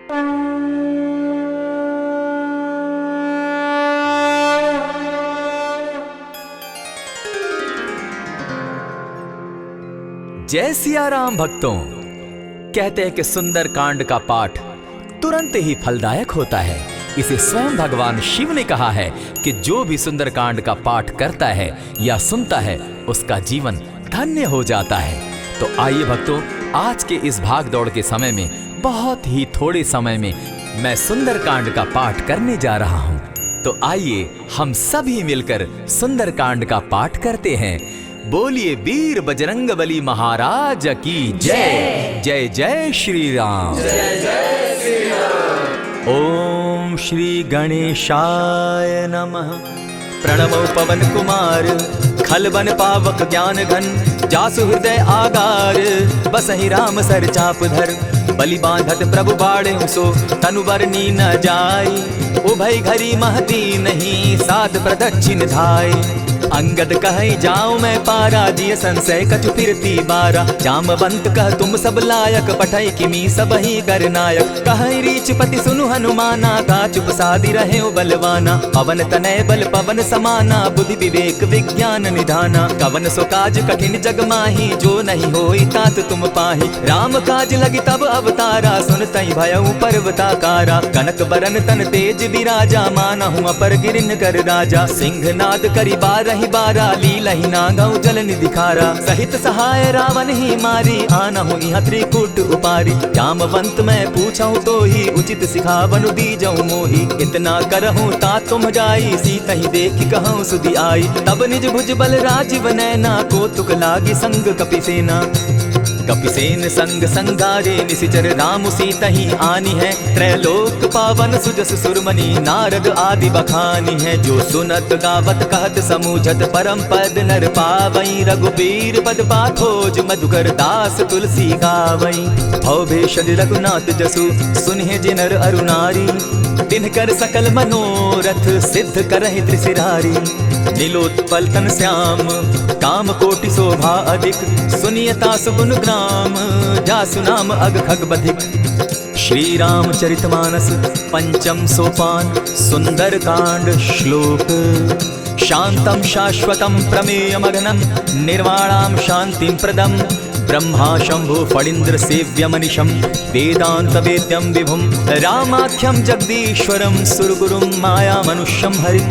जय सिया राम भक्तों। कहते हैं कि सुंदर कांड का पाठ तुरंत ही फलदायक होता है। इसे स्वयं भगवान शिव ने कहा है कि जो भी सुंदर कांड का पाठ करता है या सुनता है उसका जीवन धन्य हो जाता है। तो आइए भक्तों, आज के इस भाग दौड़ के समय में बहुत ही थोड़े समय में मैं सुंदर कांड का पाठ करने जा रहा हूँ। तो आइए हम सभी मिलकर सुंदर कांड का पाठ करते हैं। बोलिए वीर बजरंगबली महाराज की जय। जय जय श्री राम। जय जय श्री राम। ओम श्री गणेशाय नमः। प्रणमो पवन कुमार खलबन पावक ज्ञान घन, जासु हृदय आगार बसहि राम सर चाप धर। बलि बांधत प्रभु बाढ़े सो तनु बरनी न जाय, उभय घरी महती नहीं साध प्रदक्षिण धाय। अंगद कहे जाऊं मैं पारा, जिय संशय कछु फिरती बारा। जामवंत कह तुम सब लायक, पठै किमी सब ही कर नायक। कहे रीच पति सुनु हनुमाना, का चुप सादी रहे बलवाना। पवन तनय बल पवन समाना, बुद्धि विवेक विज्ञान निधाना। कवन सो काज कठिन जग माही, जो नहीं होई तात तुम पाही। राम काज लगी तब अवतारा, सुनतई भयउ पर्वताकारा। कनक बरन तन तेज विराजा, मानहु अपर गिरिन कर राजा। सिंहनाद करि बारहि बारा, लीलहि नागौ जल निधिखारा। सहित सहाय रावण ही मारी, आनहु इह त्रिकूट उपारी। जामवंत मैं पूछऊं तो ही, उचित सिखावनु दीजऊं मोही। इतना करहूं ता तुम जाई, सीतहि देखि कहूं सुधि आई। तब निज भुज बल राजीव नैना, कौतुक लागी संग कपिसेना। कपिसेन संग संगारे, निशिचर राम सीतहि आनी है। त्रैलोक पावन सुजस सुरमणि, नारद आदि बखानी है। जो सुनत गावत कहत समूझत, परम पद नर पावई। रघुबीर पद पाखोज, मधुकर दास तुलसी गावई। भव भेषज रघुनाथ जसु, सुनिहे जिनर अरुणारी। तिनकर सकल मनोरथ, सिद्ध करहि त्रिशिरारी। नीलोत्पल तन श्याम, काम कोटि शोभा अधिक। सुनियता सुगुन ग्राम, जासु नाम अग खग बधिक। श्री रामचरितमानस पंचम सोपान, सुंदर कांड श्लोक। शांतम शाश्वतम प्रमेयमग्नं, निर्वाणां शांतिं प्रदम्। ब्रह्मा शंभु फणीन्द्र सेव्यमनिशं, वेदांत वेद्यं विभुं। रामाख्यं जगदीश्वरं, सुरगुरुं माया मनुष्यं हरिं।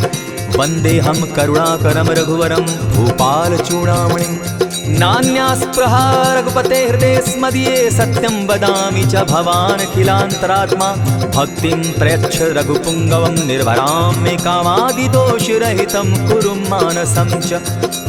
वन्देऽहं करुणाकरं रघुवरं, भूपाल चूडामणिं। नान्यास्पृहा रघुपते हृदये स्मदीये, सत्यं वदामि च भवानखिलान्तरात्मा। भक्तिं प्रयच्छ रघुपुङ्गवं, निर्भरां मे कामादिदोषरहितं कुरु मानसं च।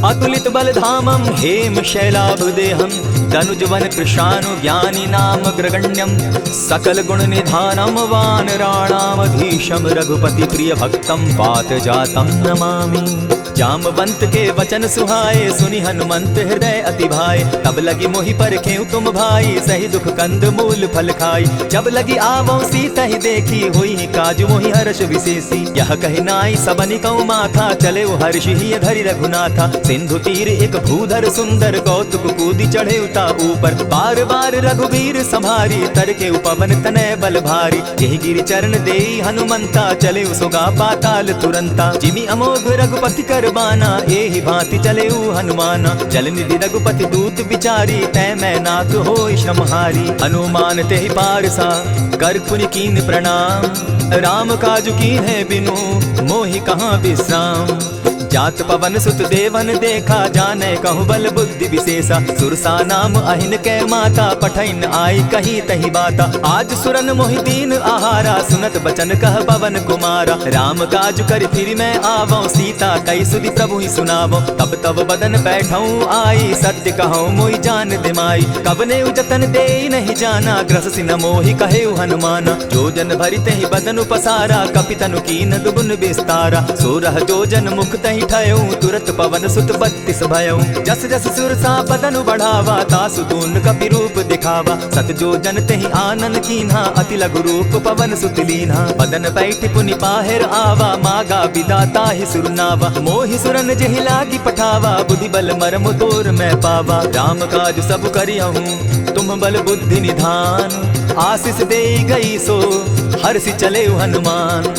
अतुलित बलधामं हेम शैलाभदेहं, तनुजवन कृशानु ज्ञानी नाम ग्रगण्यं। सकल गुण निधानं वानराणामधीशं, रघुपति प्रिय भक्तं वात जातं नमामि। जामवंत के वचन सुहाए, सुनि हनुमंत हृदय अति भाए। तब लगी मोहि परखेउ तुम भाई, सही दुख कंद मूल फल खाई। जब लगी आवो सीता ही देखी, हुई काजु मोहि हर्ष विशेषी। यह कहि नाई सबनि कौ माथा, चले हर्ष ही धरि रघुनाथा। सिंधु तीर एक भूधर सुंदर, कौतुक कूदि चढ़े उता ऊपर। बार बार रघुबीर संभारी, तरके पवन तनय बल भारी। यही गिरि चरण देई हनुमंता, चले सुगा पाताल तुरंता। जिमि अमोघ रघुपति कर बाना, एहि भांति चले हनुमाना। जल निधि रघुपति दूत विचारी, तै मैं नाथ होई श्रमहारी। हनुमान तेहि पारसा, कर पुनि कीन प्रणाम। राम काजु कीन है बिनु, मोहि कहाँ विश्राम। जात पवन सुत देवन देखा, जाने कहु बल बुद्धि विशेषा। सुरसा नाम अहिन कै माता, पठैन आई कही तही बाता। आज सुरन मोहि दीन आहारा, सुनत बचन कह पवन कुमारा। राम काज कर फिर मैं आवो, सीता कई सुधि प्रभु ही सुनावो। तब तब बदन बैठऊं आई, सत्य कहूं मोहि जान दिमाई। कवने जतन दे नहीं जाना, ग्रस सिन मोहि कहे हनुमाना। जो जन भरि तहि बदन पसारा, कपितनु कीन दुगुन विस्तारा। सोरह जो जन मुख तहि ठयऊ, तुरत पवन सुत 32 भयऊ। जस जस सुरसा बदनु बढ़ावा, तासु दून कपि रूप दिखावा। सत जो जन तेहि आनन कीन्हा, अति लघु रूप पवन सुत लीन्हा। बदन बैठि पुनि पाहिर आवा, मागा विदाता ही सुरनावा। मोहि सुरन जेहि लागी पठावा, बुद्धि बल मरम तोर मैं पावा। राम काज सब करियहूँ, तुम तुम बल बुद्धि निधान, आशीष दे गई सो हर्षि चले हनुमान।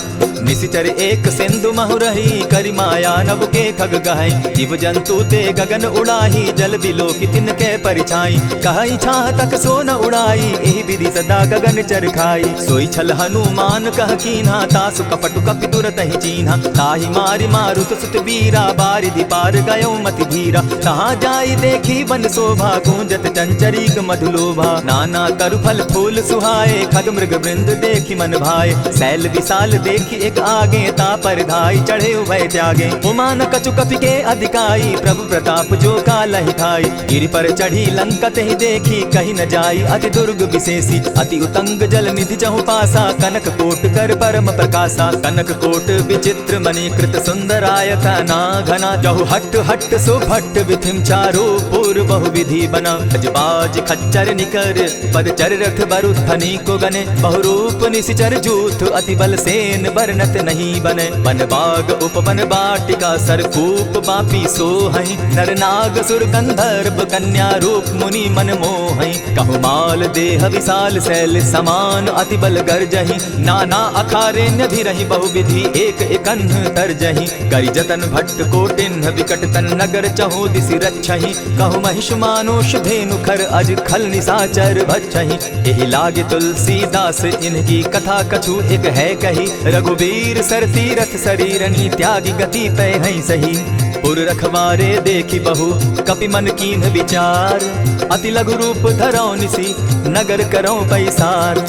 निशिचर एक सिंधु महु रही, करि माया नभ के खग गहई। जीव जंतु ते गगन उड़ाही, जल बिलो की तिनके परिछाई। कहई छाह तक सो न उड़ाई, एहि विधि सदा गगन चर खाई। सोई छल हनुमान कह कीन्हा, तासु कपटु कपि तुरत ही चीन्हा। ताहि मारि मारुत सुत बीरा, बारिधि पार गयो मति धीरा। तहाँ जाई देखी वन शोभा, गूंजत चंचरीक मधुलोभा। नाना तरु फल फूल सुहाए, खग मृग वृंद देखी मन भाए। शैल विशाल देखी एक आगे, ता पर धाई चढ़े उभय त्यागे। उमान कछु कपि के अधिकाई, प्रभु प्रताप जो कालहि खाई। गिरि पर चढ़ी लंका तेहि देखी, कहीं न जाई अति दुर्ग विशेषी। अति उतंग जल निधि चहु पासा, कनक कोट कर परम प्रकाशा। कनक कोट विचित्र मणिकृत सुंदरायत ना घना। जहु हट हट सो भट्ट विधिम चारो पूर बहु विधि बना। अजबाज खच्चर निकर पद चर रथ बरुथनी को गने। बहुरूप निशिचर जूथ अति बल सेन बरनत नहीं बने। वन बाग उपवन बाटिका सरकूप बापी सोहई। नर नाग सुर गंधर्व कन्या रूप मुनि मन मोहई। कहु माल देह विशाल शैल समान, अति बल गर्जहि। नाना अखारे न्यधिरहि बहुविधि, एक एकन्ह तरजहि। करि जतन भट्ट कोटिन्ह विकट तन नगर, चहु दिसि रक्षहि। कहु महिष मानुष धेनु खर, अज खल निशाचर भक्षहि। एहि लागे तुलसीदास इनकी कथा, कछु एक है कही। रघुवीर सर तीरथ शरीरनी, त्यागी गति तय है सही। पुर रखवारे देखी बहु, कपि मन कीन्ह विचार। अति लघु रूप धरौ निसी, नगर करौ पैसार।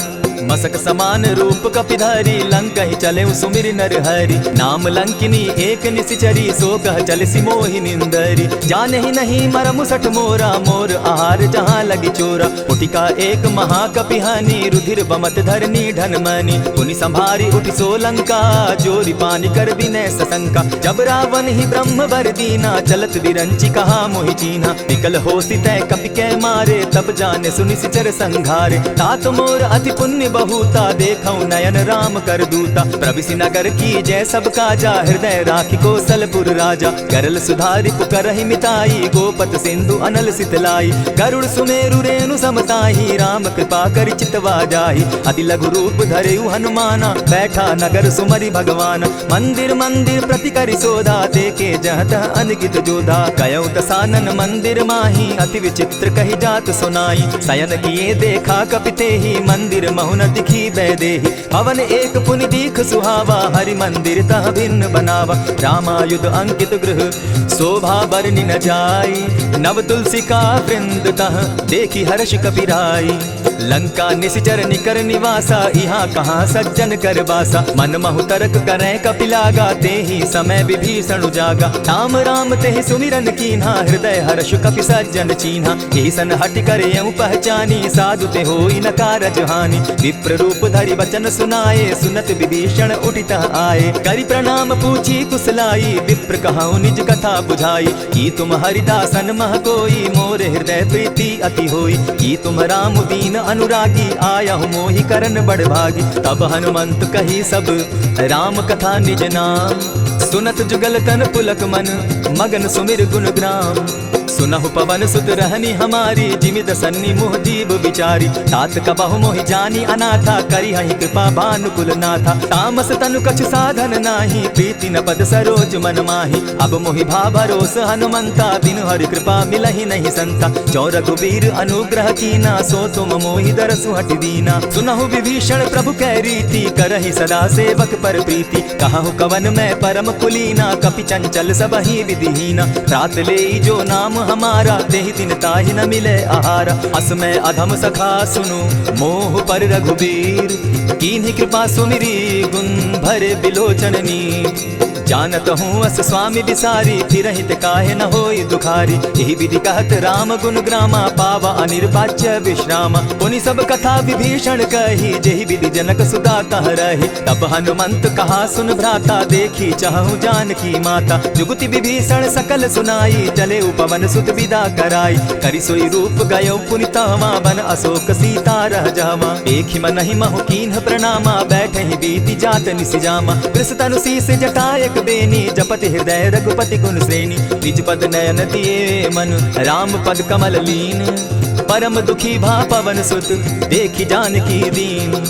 मसक समान रूप कपिधारी, लंक ही चले सुमिर नर हरि। नाम लंकिनी एक निशिचरी, सो कह चल सी मोहि निंदरी। जाने ही नहीं मरम सठ मोरा, मोर आहार जहाँ लगी चोरा। उठिका एक महाकपिहानी, रुधिर बमत धरनी ढनमनी। पुनि संभारी उठि सो लंका, जोरी पानी कर विनय सशंका। जब रावण ही ब्रह्म बर दीना, चलत विरंचि कहा मोहि चीन्हा। निकल होसी तय कपि कै मारे, तब जाने सुनि निशिचर संघारे। तात मोर अति पुण्य बहुता, देखौ नयन राम कर दूता। प्रविशि नगर की जय सब काजा, हृदय राखी कौशलपुर राजा। करल सुधारि पुकरहि मिताई, गोपत सिंधु अनल सितलाई। गरुड़ सुमेरु रेणु समताही, राम कृपा करि चितवा जाहि। अति लघु रूप धरेउ हनुमाना, बैठा नगर सुमरि भगवान। मंदिर मंदिर प्रति करि सोधा, देखे जहत अनगित जोधा। कयौ दसानन मंदिर माही, अति विचित्र कहि जात सुनाई। शयन किए देखा कपि तेहि, मंदिर महुन दिखी बैदेही। हवन एक पुनि दीख सुहावा, हरि मंदिर तह भिन्न बनावा। रामायुध अंकित गृह, शोभा बरनि न जाई। नव तुलसी का वृंद तह, देखी हर्ष कपिराई। लंका निशिचर निकर निवासा, यहाँ कहाँ सज्जन कर बासा। मन महु तरक करें कपिलागा, तेहि समय विभीषण उजागा। राम राम तेहि सुमिरन कीन्हा, हृदय हर्ष कपि सज्जन चीन्हा। एहि सन हटि करे यूं पहचानी, साधु ते होई न कारज हानि। विप्र रूप धरि वचन सुनाए, सुनत विभीषण उठितः आए। करि प्रणाम पूछी कुशलाई, विप्र कहौ निज कथा बुझाई। की तुम हरिदासन मह कोई, मोर हृदय प्रीति अति होई। की तुम राम दीन अनुरागी, आयहु मोहि करन बड़ भागी। तब हनुमंत कही सब राम कथा निज नाम, सुनत जुगल तन पुलक मन, मगन सुमिर गुण ग्राम। सुनहु पवन सुत रहनी हमारी, जिमिद सन्नी मुह जीव विचारी। तात कबहु मोहि जानी अनाथा, करी हहि कृपा भानुकुल नाथा। तामस तनु कछु साधन नाही, प्रीति न पद सरोज मन माही। अब मोहि भा भरोस हनुमंता, बिनु हरि कृपा मिलहि नहीं संता। जो रघुवीर अनुग्रह कीना, सो तुम मोहि दरसु हटि दीना। सुनहु विभीषण प्रभु कै रीति, करहि सदा सेवक पर प्रीति। कहु कवन मैं परम कुलीना, कपि चंचल सबहि विधिहीना। रात ले जो नाम हमारा, तेहि दिन ताहि न मिले आहारा। अस में अधम सखा सुनु, मोह पर रघुबीर। कीन्ही कृपा सुमिरी, गुण भरे बिलोचन नीर। जानत हूँ अस स्वामी बिसारी, फिरहित काहे न होई दुखारी। यही विधि कहत राम गुण ग्रामा, पावा अनिर्वाच्य विश्रामा। पुनि सब कथा विभीषण कही, जेहि विधि जनक सुता तह रही। तब हनुमंत कहा सुन भ्राता, देखी चाहूँ जानकी माता। जुगति विभीषण सकल सुनाई, चले उपवन सुत विदा कराई। करि सोई रूप गयो पुनि तहवा, बन अशोक सीता रह जावा। देखि मनहि महु कीन्ह प्रणामा, बैठे ही बीति जात निसिजामा। कृष्ण शीस जटायक बेनी, जपति हृदय रघुपति गुण श्रेणी। निज पद नयन दिए मन, राम पद कमल लीन। परम दुखी भा पवन सुत देखी जानकी दीन।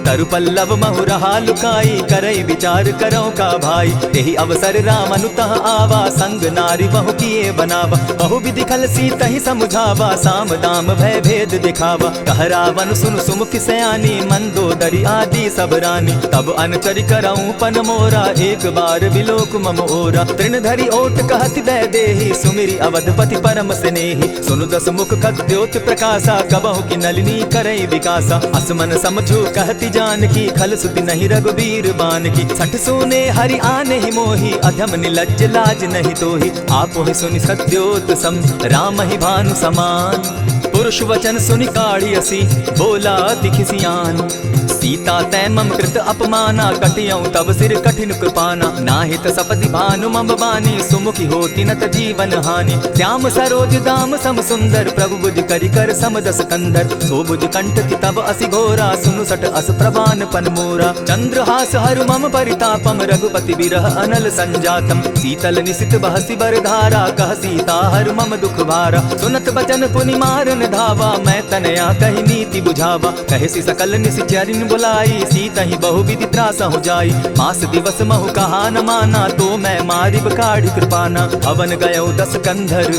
तरु पल्लव महु रहा लुकाई करई विचार करो का भाई। यही अवसर राम अनुतः आवा संग नारी बहु किए बनावा। बहु विधि खल सीता ही समझावा साम दाम भय भेद दिखावा। कह रावण सुन सुमुख सयानी मंदोदरी आदि सब रानी। तब अनचरि करऊं पन मोरा एक बार बिलोक मम ओरा। तृण धरि ओट कहति दय देहि सुमिरि अवधपति परम स्नेही। सुनु दस मुख खद्योत प्रकाशा कबहु की नलिनी करई विकासा। असमन समझो कहति जानकी खल सुति नहीं रघुबीर बान की। सठ सोने हरि आने ही मोही अधम निलज्ज लाज नहीं तोही। आप ही सुनि सत्योत सम राम ही भानु समान। पुरुष वचन सुनि काढ़ी असी बोला अति खिसियान। सीता तै मम कृत अपमाना कटियऊं तब सिर कठिन कृपाना। नाहित सपति भानु मम बानी सुमुखी होती नत जीवन हानि। श्याम सरोज दाम सम सुंदर प्रभु बुझ करि कर समदस कंदर। सो बुझ कंठ की तब असि घोरा सुनु सट अस प्रवान पन मोरा। चंद्रहास हरु मम परितापम रघुपति बिरह अनल संजातम। शीतल निशित बहसी बर धारा कह सीता हरु मम दुख भारा। सुनत बचन पुनि मारन धावा मैं तनया कही नीति बुझावा। कहसी सकल निशिचरिन बुलाई सीता ही बहु विधि त्रास हो जाई। मास दिवस महु कहा न माना तो मैं मारिब काढ़ी कृपाना। हवन गयो 10 कंधर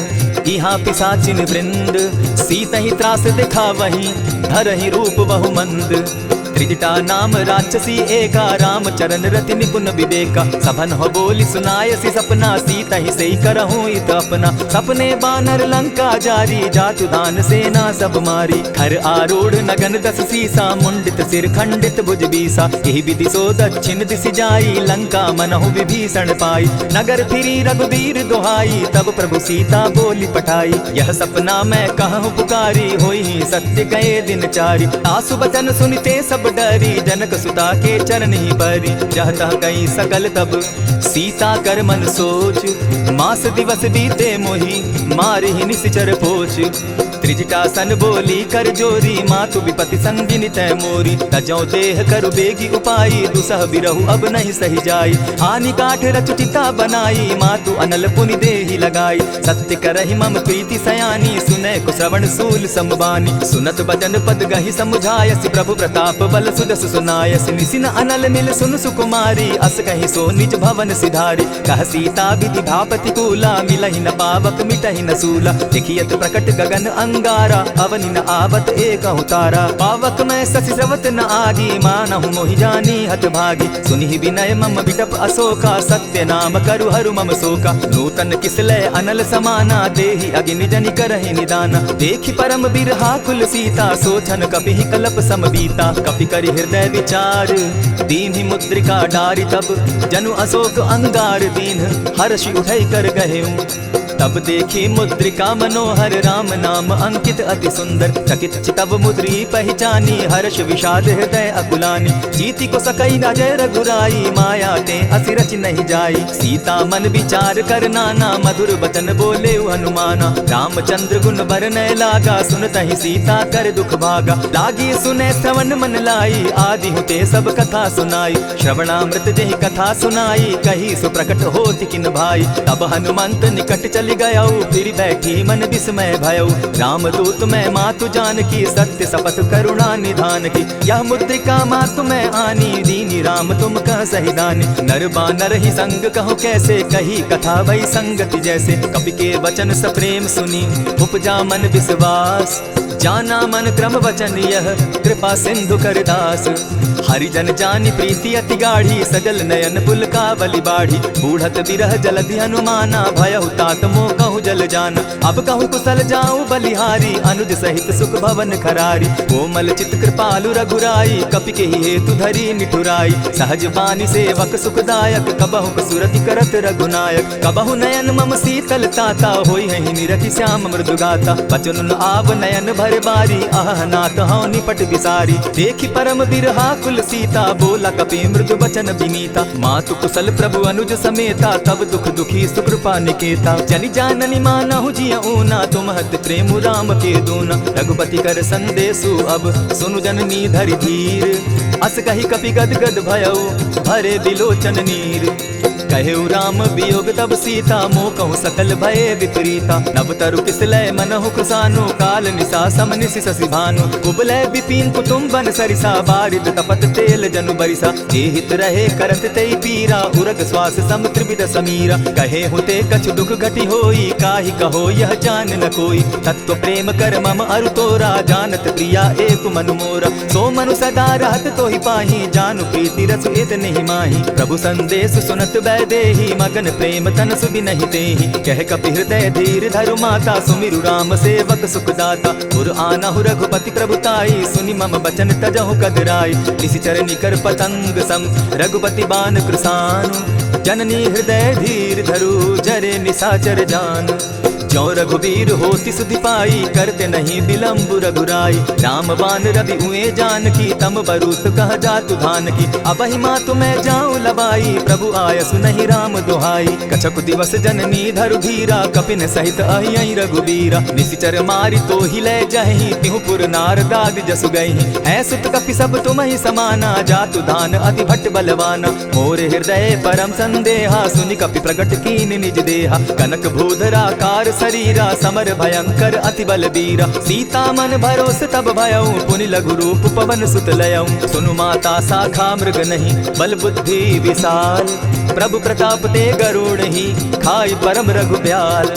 यहाँ पिशाचिन वृंद। सीता ही त्रास दिखा वही धरहि रूप बहु मंद। त्रिजटा नाम राक्षसी एका राम चरण रति निपुण विवेका। सभन हो बोली सुनायसी सपना सीता ही सही करहूं इत अपना। सपने बानर लंका जारी जातु दान सेना सब मारी। खर आरूढ़ नगन 10 सीसा मुंडित सिर खंडित भुज बीसा। यही विधि सो दक्षिण दिशि जाई लंका मनहु विभीषण पाई। नगर फिरी रघुबीर दुहाई तब प्रभु सीता बोली पठाई। यह सपना मैं कहूँ पुकारी होई सत्य गए दिन चारी। आसु बचन सुनते सब डरी जनक सुता के चरण ही बरी। जहता गई सकल तब सीता कर मन सोच। मास दिवस बीते मोही मारि ही निशिचर पोच। त्रिजटा सन बोली कर जोरी मातु विपति संगिनी तै मोरी। तजौ देह करु बेगी उपाई दुसह बिरहु अब नहीं सही जाई। हानि काठ रच चिता बनाई मातु अनल पुनि देहि लगाई। सत्य करहि मम प्रीति सयानी सुनै को श्रवण सूल संबानी। सुनत बचन पद गहि समुझायसि प्रभु प्रताप बल सुदस सुनायसि। निसिन अनल मिल सुन सुकुमारी अस कहि सो निज भवन सिधारी। कह सीता विधि भापति कूला मिलहि न पावक मिटहि न सूला। देखियत प्रकट गगन अंगारा अवनि न आवत एकहु तारा। पावक मैं शशि स्रवत न आगी मानहु मोहि जानी हत भागी। सुनि विनय मम बिटप अशोका सत्य नाम करु हरु मम शोका। नूतन किसलय अनल समाना देहि अगिनि जनि करहि निदाना। देखि परम बिरहा कुल सीता सोचन कपिहि कलप सम बीता। कपि करि हृदय विचार दीन्हि मुद्रिका डारि तब जनु अशोक अंगार दीन हर्षि उठै कर गहेऊ। तब देखी मुद्रिका मनोहर राम नाम अंकित अति सुंदर। चकित चितव मुद्री पहचानी हर्ष विषाद हृदय अकुलानी। जीति को सकई न जय रघुराई माया ते असि रच नहीं जाई। सीता मन विचार कर नाना मधुर बचन बोले हनुमाना। रामचंद्र गुण बरनय लागा सुनतहि सीता कर दुख भागा। लागी सुने श्रवण मन लाई आदि हुते सब कथा सुनाई। श्रवणामृत जेहि कथा सुनाई कही सो प्रकट होति किन भाई। तब हनुमंत निकट चल गया फिर बैठी मन विस्मय भयो। रामदूत मैं मातु जानकी सत्य शपथ करुणा निधान की। यह मुद्रिका मातु मैं आनी दीनी राम तुम कह सही दानी। नर बानर ही संग कहो कैसे कही कथा वही संगति जैसे। कपि के वचन सप्रेम सुनी उपजा मन विश्वास। जाना मन क्रम वचन यह कृपा सिंधु कर दास। हरिजन जानी प्रीति अति गाढ़ी सजल नयन पुल का बलि बाढ़ी। बूढ़त बिरह जलधि हनुमाना भयहु तात मोह कहूँ जल जाना। अब कहूँ कुशल जाऊँ बलिहारी अनुज सहित सुख भवन खरारी। कोमल चित कृपालु रघुराई कपि के हेतु धरी निठुराई। सहज बानी सेवक सुखदायक कबहु सुरति करत रघुनायक। कबहु नयन मम शीतल ताता होई है निरखि श्याम मृदु गाता। बचन आव नयन भर बारी आह नाथ हौ निपट विसारी। देखि परम बिरहा कुल सीता बोला कपि मृदु बचन विनीता। मातु कुशल प्रभु अनुज समेता तब दुख दुखी सुकृपा निकेता। जनि जाननि मानहु जिय ऊना तुम हत प्रेम राम के दूना। रघुपति कर संदेशु अब सुनु जननी धरि धीर। अस कहि कपि गद गद भयउ भरे बिलोचन नीर। कहे राम वियोग तब सीता मोह कहूँ सकल भये विपरीता। नव तरु किसलय मनहु कृसानु काल निशा सम निशि शशि भानु। कुबलय विपिन कुटुम्बन सरिसा बारिद तपत तेल जनु बरिसा। जे हित रहे करत तेई पीरा उरग श्वास सम त्रिविध समीरा। कहे हुते कछु दुख घटी होई काहि कहो यह जान न कोई। तत्व प्रेम कर मम अरु तोरा जानत प्रिया एक मनु मोरा। सो मनु सदा रहत तो ही पाही जानु प्रीति रस एत नहीं माही। प्रभु संदेश सुनत बैदेही मगन प्रेम तन सुबि नहीं तेहि। कह कपि हृदय धीर धरु माता सुमिरु राम सेवक सुखदाता। पुर आनहु रघुपति प्रभुताई सुनि मम बचन तजहु कदराई। निशिचर निकर पतंग सम रघुपति बान कृसानु। जननी हृदय धीर धरु जरे निशाचर जान। जो रघुबीर होति सुधि पाई करते नहीं विलम्ब रघुराई। राम बान रवि उए जान की तम बरूत कह जातु धान की। अबहि मातु मैं जाऊं लबाई प्रभु आयसु नहीं राम दुहाई। कछक दिवस जननी धरु धीरा कपिन सहित अहियं रघुबीरा। निशिचर मारि तो ही ले जहि तिहु पुर नारदादि जसु गहि। है सुत कपि सब तुम ही समाना जातु धान अति भट्ट बलवाना। मोर हृदय परम संदेहा सुनि कपि प्रगट कीन निज देहा। कनक भूधरा कार शरीरा समर भयंकर अति बलबीरा। सीता मन भरोस तब भयऊ पुनि लघु रूप पवन सुत लयऊ। सुनु माता शाखा मृग नहीं बल बुद्धि विशाल। प्रभु प्रताप ते गरुड़ ही खाई परम रघु ब्याल।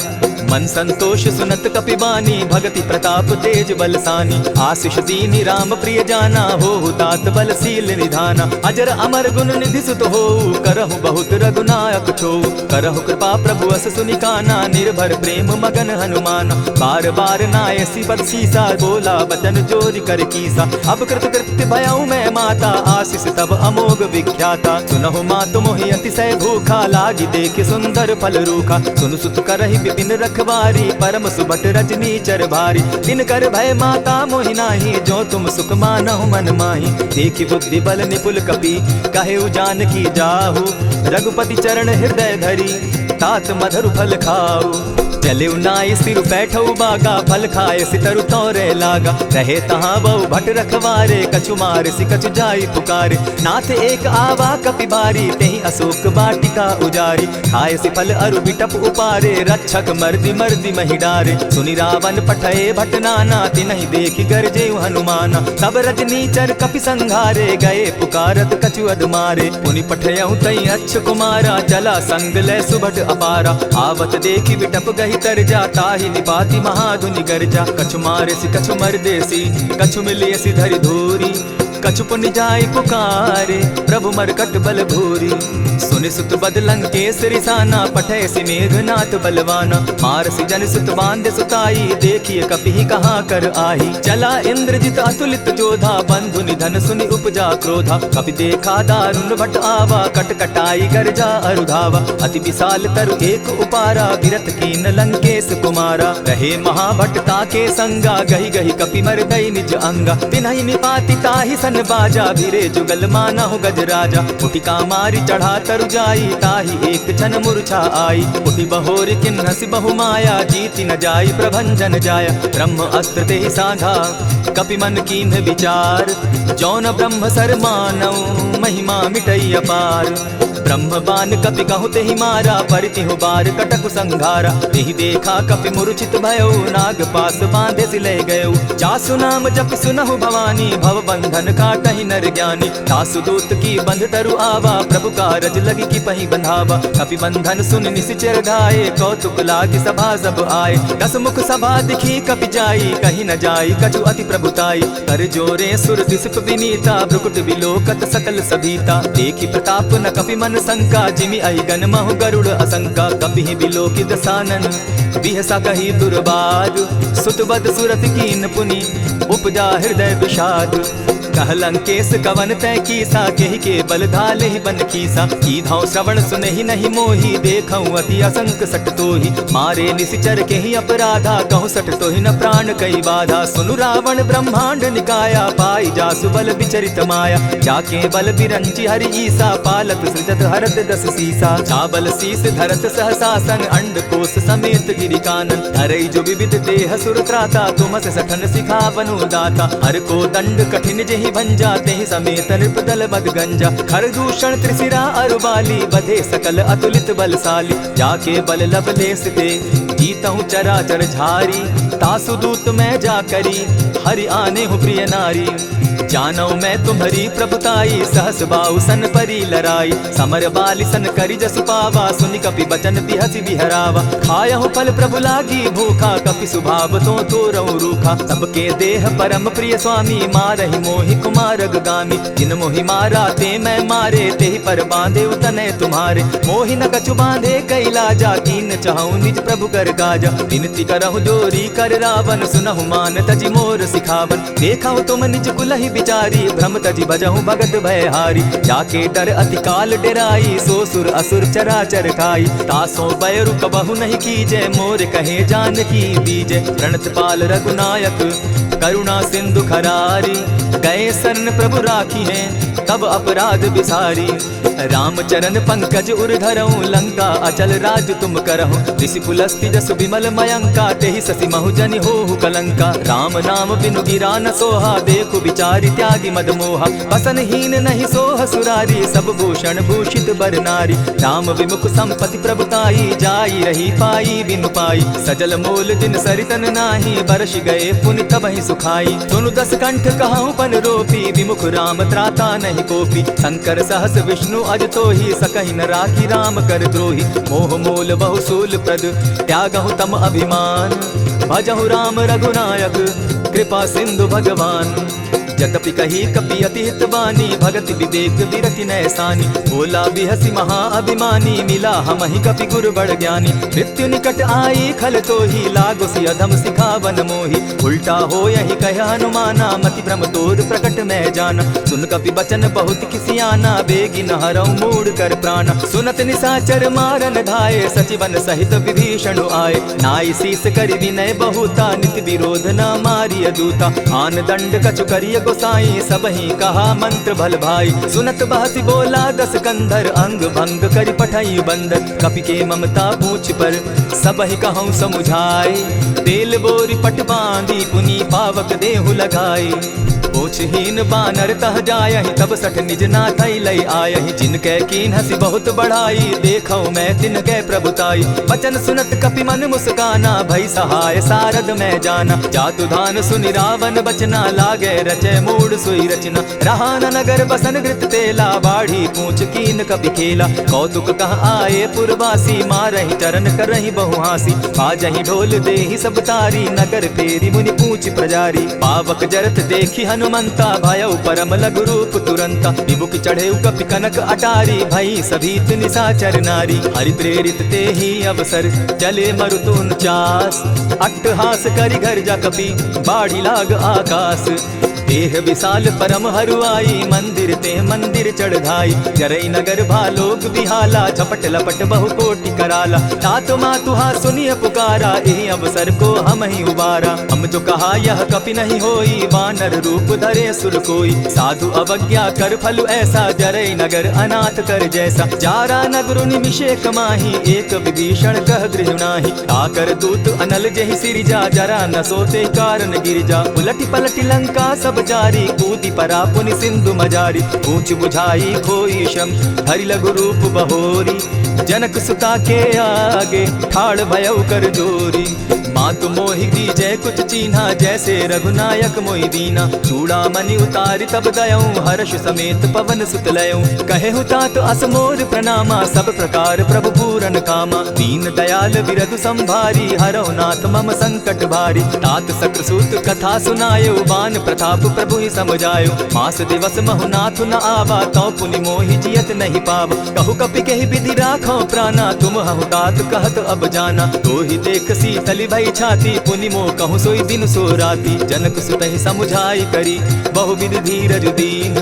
मन संतोष सुनत कपि बानी भगति प्रताप तेज बलसानी। आशीष दीनि राम प्रिय जाना हो तात बलशील निधाना। अजर अमर गुण निधि सुत हो करहु बहुत रघुनायक छो। करहु कृपा प्रभु अस सुनि काना निर्भर प्रेम मगन हनुमाना। बार बार नायसी बदसीसा बोला बचन जोरि कर कीसा। अब कृत कृत्य भयऊ मैं माता आशीष तब अमोघ विख्याता। सुनहु मातु मोहि अतिशय भूखा लागी देख सुंदर फल रूखा। सुनु सुत करहि विपिन रखवारी परम सुबट रजनी चर भारी। दिन कर भय माता मोहि नाही जो तुम सुख मानहु मन माही। देखि बुद्धि बल निपुल कपि कहे जानकी जाहु। रघुपति चरण हृदय धरी तात मधुर फल खाऊ। चले नाई सिर बैठऊ बागा फल खाए सितरु तोरे लागा। रहे तहाँ बहु भट रखवारे कछु मार सि कछु जाई पुकारे। नाथ एक आवा कपि बारी तेहि अशोक बाटिका उजारी। खाए सि फल अरु बिटप उपारे रक्षक मर्दि मर्दि महि डारे। सुनि रावण पठये भट नाना तिनहि देखि गरजे हनुमाना। तब रजनी चर कपि संघारे गए पुकारत कछु अधमारे। पुनि पठयऊ तई अच्छ कुमारा चला संग लय सुभट अपारा। आवत देखि बिटप गहि तर जाता ही निपाति महाधुनि गर्जा। कछु मारेसी कछु मर्देसी कछु मिलियसी धरि धूरी। कछु पुनि जाय पुकारे प्रभु मरकट बल भूरी। सुनि सुत बद लंकेश रिसाना पठयसि मेघनाथ बलवाना। मारसि जन सुत बांधे सुताई देखिए कपि कहाँ कर आही। चला इंद्रजित अतुलित जोधा बंधु निधन सुनि उपजा क्रोधा। कपि देखा दारुण भट आवा कटकटाई गर्जा अरुधावा। अति विशाल तरु एक उपारा विरत कीन लंकेश कुमारा। रहे महाभट ताके संगा गहि गहि कपि मर गई निज अंगा। तिन्हि निपाति ताहि सन बाजा भिरे जुगल मानहु गजराजा। उठिका मारी चढ़ा तरु जाई ताहि एक छन मूर्छा आई। उठि बहोर किन्हसि बहु माया जीति न जाई प्रभंजन जाया। ब्रह्म अस्त्र तेहि साधा कपि मन कीन्ह विचार। जौन ब्रह्म सर मानऊ महिमा मिटई अपार। ब्रह्म बान कपि कहु तेहि मारा परितिहु बार कटक संघारा। तेहि देखा कपि मूर्छित भयऊ नाग पास बांधे सिले गयऊ। जासु नाम जपि सुनहु भवानी भव बंधन काटहि नर ज्ञानी। दासु दूत की बंध तरु आवा प्रभु कारज लगी की पहि बंधावा। कपि बंधन सुन निशिचर धाये कौतुक लागी सभा सब आए। दस मुख सभा दिखी कपि जाई कहीं न जाई कछु अति प्रभुताई। कर जोरे सुर दिसप विनीता भ्रुकुट विलोकत सकल सभीता। देखि प्रताप न कपि मन शंका जिमि अहिगन महु गरुड़ असंका। कपि विलोकित सानन बिहसा कही दुर्बाद। सुतबद सुरत कीन पुनि उपजा हृदय विषाद। कह लंकेश कवन तय कीसा केहि के बल धाले ही बन कीसा। कीधौ श्रवण सुनहि नहीं मोहि देखऊं अति असंक सट तोहि। मारे निशिचर केहि अपराधा कहु सट तोहि न प्राण कई बाधा। सुनु रावण ब्रह्मांड निकाया पाई जासु बल विचरित माया। जाके बल बिरंची हरि ईसा पालत सृजत हरत दस सीसा। चाबल शीस धरत सहसासन अंड कोश समेत गिरि कानन। हरई जो विविध देह सुर त्राता तुमस सठन सिखा बनु दाता। हर को दंड कठिन जेहि ही भंजा तेहि समेत नृपदल मद गंजा खरदूषण त्रिशिरा अरुबाली बधे सकल अतुलित बलशाली जाके बल लवलेस दे जीतहु चराचर झारी तासु दूत मैं जा करी हरि आने हूँ प्रिय नारी जानौ मैं तुम्हारी प्रभुताई सहस बाहु सन परी लराई समर बाली सन करी जसु पावा सुनि कपि बचन बिहसि बिहरावा खायहु फल प्रभु लागी भूखा कपि सुभाव तो रहु रूखा सबके देह परम प्रिय स्वामी मारहि मोहि कुमारग गामी जिन मोहि मारा ते मैं मारे तेहि पर बांधे उतने तुम्हारे मोहि न कछु बांधे कैलाजा कीन चाहूं निज प्रभु कर काजा विनती करहु जोरी कर रावण सुनहु मान तजि मोर सिखावन देखहु तुम निज कुलहि बिचारी भ्रम तजि भजहु भगत भयहारी जाके डर अति काल डेराई सो सुर असुर चराचर खाई तासो बैरु कबहु नहीं कीजे मोर कहे जानकी बीजे प्रणत पाल रघुनायक करुणा सिंधु खरारी गए शरण प्रभु राखी हैं तब अपराध बिसारी रामचरण पंकज उर धरऊं लंका अचल राज तुम करहु ऋषि पुलस्ति जस विमल मयंका तेहि ससि महुजनि होहु कलंका राम नाम बिनु गिरा न सोहा देखु बिचारी त्यागी मद मोहा बसन हीन नहीं सोह सुरारी सब भूषण भूषित बर नारी राम विमुख संपत्ति प्रभुताई जाई रही पाई बिनु पाई सजल मोल जिन सरितन नाही बरस गए पुनि तबहि सुखाई सुनु दस कंठ कहाऊं पन रोपी विमुख राम त्राता नहीं कोपी शंकर सहस विष्णु अज तो ही सकहि न राखी राम कर द्रोही मोह मोल बहुसूल प्रद त्यागहु तम अभिमान भजहु राम रघुनायक कृपा सिंधु भगवान जदपि कही कपि अति हितवानी भगति विवेक विरति नैसानी बोला बिहसी महा अभिमानी मिला हमहि कपि गुरु बड़ ज्ञानी मृत्यु निकट आई खल तो ही लागो सि अधम सिखावन मोही उल्टा हो यही कह हनुमाना मति भ्रम तोर प्रकट मैं जाना सुन कपि बचन बहुत किसियाना बेगी न हरऊ मूड कर प्राण सुनत निसाचर मारन धाये सचिवन सहित विभीषण आए नाई शीस करि विनय बहुता नित विरोध न मारिय दूता आन दंड कछु करिय गोसाई सबहि कहा मंत्र भल भाई सुनत बहसी बोला दस कंधर अंग भंग कर पठाई बंदर कपि के ममता पूछ पर सबहि कहूँ समुझाए तेल बोरी पट बांधी पुनी पावक देहु लगाई पूछहीन बानर तह जायहि तब सठ निज नाथ लई आयहि जिनके कीन हसी बहुत बढ़ाई देखौ मैं तिनके प्रभुताई वचन सुनत कपि मन मुस्काना भई सहाय सारद मैं जाना जातु धान सुनि रावण बचना लागे रचे मूड सोई रचना रहा न नगर बसन घृत तेला बाढ़ी पूछ कीन कपि खेला कौतुक कह आए पुरवासी मारहि चरण करहि बहु हासी बाजहि ढोल देहि सब तारी नगर फेरी मुनि पूछ प्रजारी पावक जरत देखी हनुमंता भयउ परम लघु रूप तुरंता विमुख चढ़ेउ कपि कनक अटारी भई सभीत निशाचर नारी हरि प्रेरित ते ही अवसर चले मरुतुन चास अट्टहास करि घर जा कपि बाढ़ी लाग आकाश देह विशाल परम हरुआई मंदिर ते मंदिर चढ़ाई जरई नगर भालोक बिहाला झपट लपट बहु कोटि कराला तात मातुहा सुनिय पुकारा एहि अवसर को हम ही उबारा हम जो कहा यह कपि नहीं होई वानर रूप धरे सुर कोई साधु अवज्ञा कर फल ऐसा जरई नगर अनाथ कर जैसा जारा नगरु निमिषे कमाही एक विभीषण कह गृह नाही आकर दूत अनल जहि सिरिजा जरा न सोते कारण गिरिजा उलटि पलटि लंका सब जारी कूदी परा पुनि सिंधु मजारी पूछ बुझाई खोई शम हरि लघु रूप बहोरी जनक सुता के आगे ठाड़ भयउ कर जोरी मातु मोहि दीजै कुछ चीन्हा जैसे रघुनायक मोहि दीना चूड़ामणि उतारि तब दयऊं हर्ष समेत पवन सुत लयऊं कहे तात असमोर प्रणामा सब प्रकार प्रभु पूरन कामा दीन दयाल बिरधु संभारी हरौ नाथ मम संकट भारी तात सक्रसूत कथा सुनायो बान प्रताप प्रभु ही समझायो मास दिवस महु नाथ न आवा तौ पुनि मोहि जियत नहीं पाव कहु कपि कहि विधि राखो प्राणा तुम हहु तात कहत अब जाना तो ही देख शीतली भई छाती पुनि मो कहूँ सोई दिन सो राती जनक सुतहि समुझाई करी बहु विधि धीरज दीन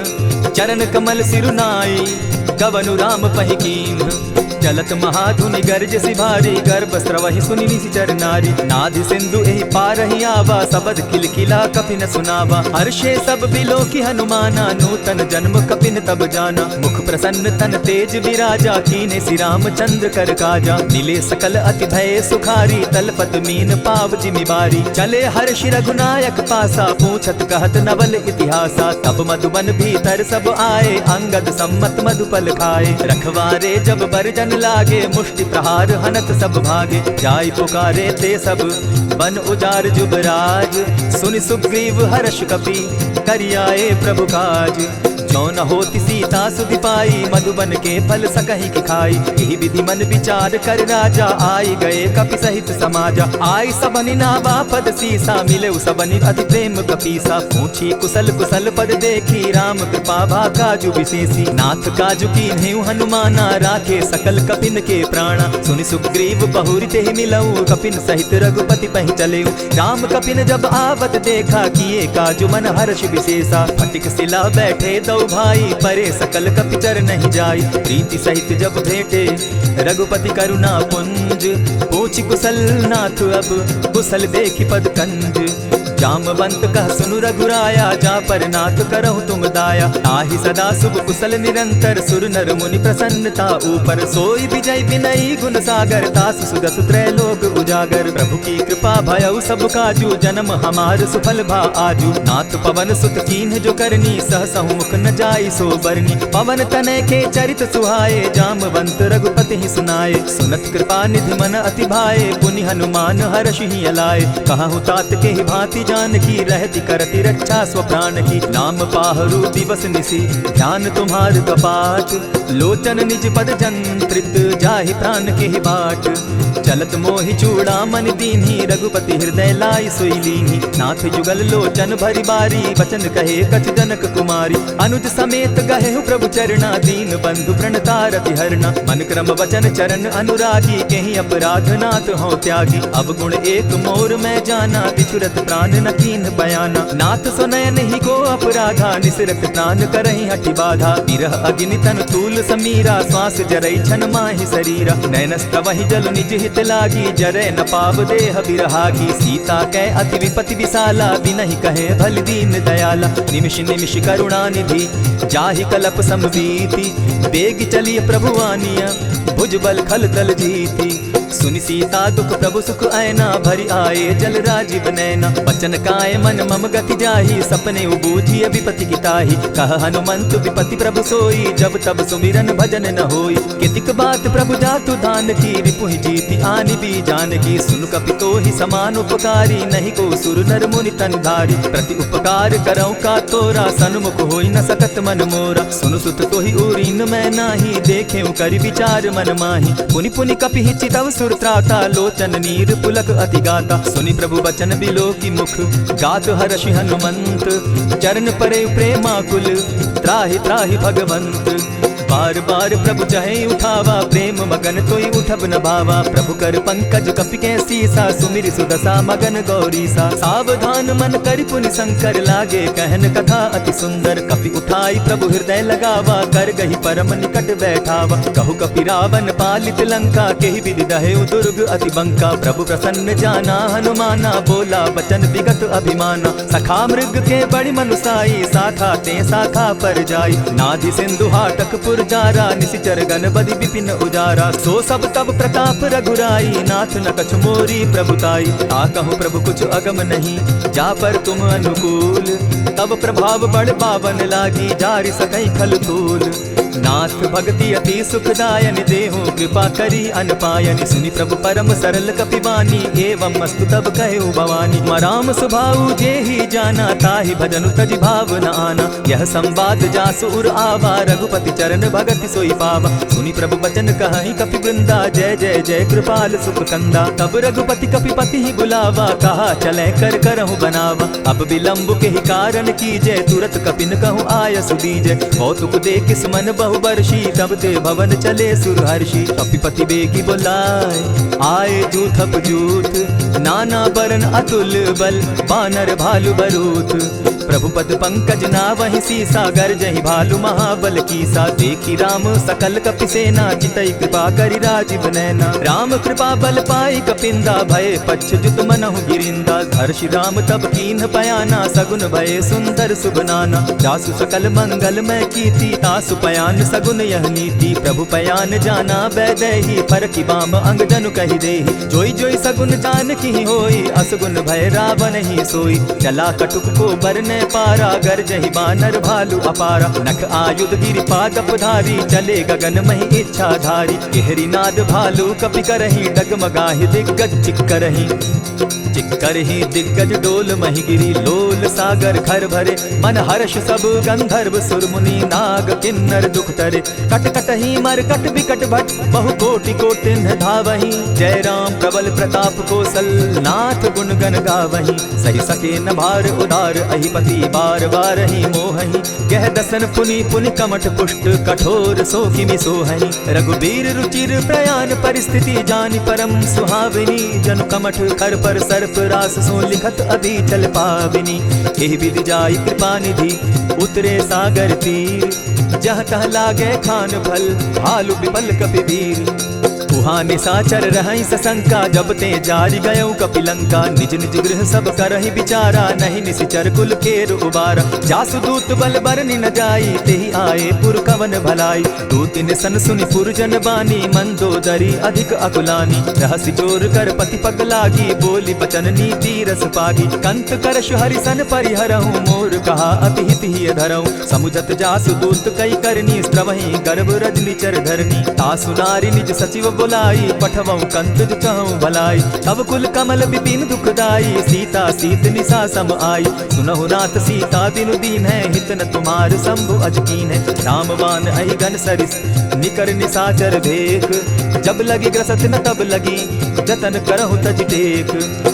चरण कमल सिरुनाई कवनु राम पहिकीन चलत महाधुनि गर्जसि भारी, गर्भ स्रवहि सुनि निशिचर नारी। नादि सिंधु एहि पारहि आवा, सबद खिलखिला कपिन सुनावा। हर्षे सब बिलोकी हनुमाना, नूतन जन्म कपिन तब जाना। मुख प्रसन्न तन तेज विराजा, कीने श्री रामचंद्र कर काजा। मिले सकल अति भय सुखारी, तलपत मीन पाव जिमि बारी। चले हर्ष रघुनायक पासा, पूछत कहत नवल इतिहासा। तब मधुबन भीतर सब आए, अंगद सम्मत मधुपल खाए। रखवारे जब बरजन लागे, मुष्टि प्रहार हनत सब भागे। जाय पुकारे ते सब बन उजार जुबराज, सुनि सुग्रीव हर्ष कपि करियाए प्रभु काज। जो न होती सीता सुधि पाई, मधुबन के फल सकहि की खाई। यही विधि मन विचार कर राजा, आई गए कपि सहित समाजा। आई सबनि नावा पद सीसा, मिले सबनि अति प्रेम कपीसा। पूछी कुशल कुशल पद देखी, राम कृपा भा काजु विशेषी। नाथ काजु कीन्हेउ हनुमाना, राखे सकल कपिन के प्राणा। सुनि सुग्रीव बहुरि तेहि मिलऊ, कपिन सहित रघुपति पहि चलेऊ। राम कपिन जब आवत देखा, किए काजु मन हर्ष विशेषा। फटिक सिला बैठे दो भाई, परे सकल कपिचर नहीं जाई। प्रीति सहित जब भेटे रघुपति करुणा पुंज, पूछि कुशल नाथ अब कुशल देखि पद कंज। जामवंत कह सुनु रघुराया, जा पर नाथ करहु तुम दाया। ताहि सदा शुभ कुशल निरंतर, सुर नर मुनि प्रसन्नता ऊपर। सोई विजय विनयी गुण सागर, तासु सुदसु त्रैलोक उजागर। प्रभु की कृपा भयउ सब काजू, जन्म हमार सुफल भा आजू। नाथ पवन सुत कीन्ह जो करनी, सहसहु मुख न जाई सो बरनी। पवन तनय के चरित सुहाए, जामवंत रघुपति ही सुनाए। सुनत कृपा निधि मन अति भाए, पुनि हनुमान हर्ष ही अलाए। कहु तात के ही भांति जानकी, रहती करती रक्षा स्वप्राण की। नाम पाहरु दिवस निसी, ध्यान तुम्हार कपाट। लोचन निज पद जंत्रित, जाहि प्राण के ही बाट। चलत मोहि चूड़ामणि दीन्ही, रघुपति हृदय लाई सोई लीन्ही। नाथ जुगल लोचन भरि बारी, बचन कहे कछ जनक कुमारी। अनुज समेत गहेहु प्रभु चरणा, दीन बंधु प्रणतारति हरना। मन क्रम वचन चरण अनुरागी, केहि अपराध नाथ हो त्यागी। अब गुण एक मोर मैं जाना, बिछुरत प्राण न कीन्ह बयाना। नाथ सुनयन ही को अपराधा, निसरत प्राण करहि हठि बाधा। विरह अग्नि तन तूल समीरा, श्वास जरई छन माहि शरीरा। नैनस्तवहि जल निज हित लागी, जरै न पाव देह बिरहागी। सीता कै अति विपति विशाला, बिनहि कहे भल दीन दयाला। निमिष निमिष करुणा निधि, जाहि कलप समबीति। बेग चलिय प्रभु आनिया, भुजबल खल तल जीती। सुनि सीता दुख प्रभु सुख ऐना, भरि आए जल राजीव नैना। बचन काय मन मम गति जाहि, सपने उबूझिय विपति किताहि। कह हनुमंत विपति प्रभु सोई, जब तब सुमिरन भजन न होई। कितिक बात प्रभु जातु दान की, रिपुहि जीति आनि भी जानकी। सुन कपि तोहि समान उपकारी, नहीं को सुर नर मुनि तन धारी। प्रति उपकार करौ का तोरा, सन्मुख होई न सकत मन मोरा। सुनु सुत तोहि उरीन मैं नाही, देखेउ करि विचार मन माही। पुनि पुनि कपि हिचितव सुर त्राता, लोचन नीर पुलक अति गाता। सुनि प्रभु बचन बिलो की मुख, गात हर्षि हनुमंत। चरण परे प्रेमाकुल, त्राहि त्राहि भगवंत। बार बार प्रभु चहे उठावा, प्रेम मगन तोई उठब न भावा। प्रभु कर पंकज कपि के सीसा, सुमिरि सुदशा मगन गौरीसा। सावधान मन करि पुनि शंकर, लागे कहन कथा अति सुंदर। कपि उठाई प्रभु हृदय लगावा, कर गही परम निकट बैठावा। कहु कपि रावण पालित लंका, केहि विधि दहेउ दुर्ग अति बंका। प्रभु प्रसन्न जाना हनुमाना, बोला बचन विगत अभिमाना। सखा मृग के बड़ि मनुसाई, साखा ते साखा पर जाई। नाधि सिंधु हाटक पुर जारा, निशिचर गण बदि विपिन उजारा। सो सब तब प्रताप रघुराई, नाथ न कछु मोरी प्रभुताई। आकहु प्रभु कुछ अगम नहीं, जा पर तुम अनुकूल। तब प्रभाव बड़ पावन लागी, जारि सकई खल तूल। नाथ भक्ति अति सुखदायनि, देहु कृपा करी अनपायनि। सुनि प्रभु परम सरल कपिवानी, एवं मस्तु तब कहु भवानी। मराम सुभाऊ जे ही जाना, ताहि भजनु तजि भाव न आना। यह संवाद जासु उर आवा, रघुपति चरण भगति सोई पावा। सुनि प्रभु बचन कहहि कपि वृंदा, जय जय जय कृपाल सुख कंदा। तब रघुपति कपिपति ही बुलावा, कहा चले कर करहु बनावा। अब विलंब के ही कारण कीजय, तुरत कपिन कहु आय सुदीजय। कौतुक देख सुमन बहु बर्षी, तब ते भवन चले सुरहर्षि। कपिपति बेगी बोलाए, आए जूथप जूथ, नाना बरन अतुल बल बानर भालु बरूथ। प्रभु पद पंकज नावहि सीसा गर्जहि भालु महाबल कीसा। देखी राम सकल कपि सेना चितई कृपा करि राजीव नैना। राम कृपा बल पाई कपिंदा भय पच्छ जुत मनहु गिरिंदा। हर्षि राम तब कीन्ह पयाना सगुन भय सुंदर शुभ नाना। जासु सकल मंगल मैं कीर्ति तासु पयान सगुन यह नीति। प्रभु पयान जाना बैदेही परखि बाम अंग जनु कहि देहि। जोई जोई सगुन जान की होई असगुन भय रावण ही सोई। चला कटुक को बरने पारा गर्जहि बानर भालु अपारा। नख आयुध गिरि पादप धारी चले गगन महि इच्छा धारी। केहरी नाद भालु कपि करहि डगमगाहि दिग्गज चिक्करहि। चिक्करहि दिग्गज डोल महि गिरी लोल सागर घर भरे। मन हर्ष सब गंधर्व सुर मुनि नाग किन्नर दुख तरे। कट कटहि मरकट बिकट भट बहु कोटि कोटिन्ह धावहि। जय राम प्रबल प्रताप कौशल नाथ गुण गण गावहि। सहि सके न भार उदार अहिपति बार बार ही मोहहि। गह दसन पुनि पुनि कमठ पुष्ट कठोर सो किमि सोहहि। रघुबीर रुचिर प्रयाण परिस्थिति जानि परम सुहाविनी। जनु कमठ खर पर सर्प रास सो लिखत अभी चल पाविनी। एहि विधि जाई कृपा निधि उतरे सागर तीर। जह तह लागे खान भल भालु विपल कपि वीर। उहाँ निशाचर रहै सशंका जब ते जारि गयौ कपिलंका। निज निज गृह सब करहि विचारा नहीं निशिचर कुल केर उबारा। जासु दूत बल बरनि न जाई तेहि आए पुर कवन भलाई। दूत निसन सुनि पुरजन बानी मंदोदरी अधिक अकुलानी। रहसि चोर कर पति पग लागी बोली बचन नीति रस पागी। कंत करश हरिसन परिहरहु मोर कहा अति हित ही धरहु। समुझत जासु दूत कई करनी स्त्रवहि गर्भ रजनी चर धरनी। तासु नारी निज सचिव बुलाई पठवऊ कंत कहूँ भलाई। तब कुल कमल विपिन दुखदाई सीता सीत निशा सम आई। सुनहु नाथ सीता बिनु दीन है हित न तुम्हार शंभु अजकीन है। रामवान अहि गण सरिस निकर निशाचर भेख। जब लगी ग्रसत न तब लगी जतन करहु तज टेक।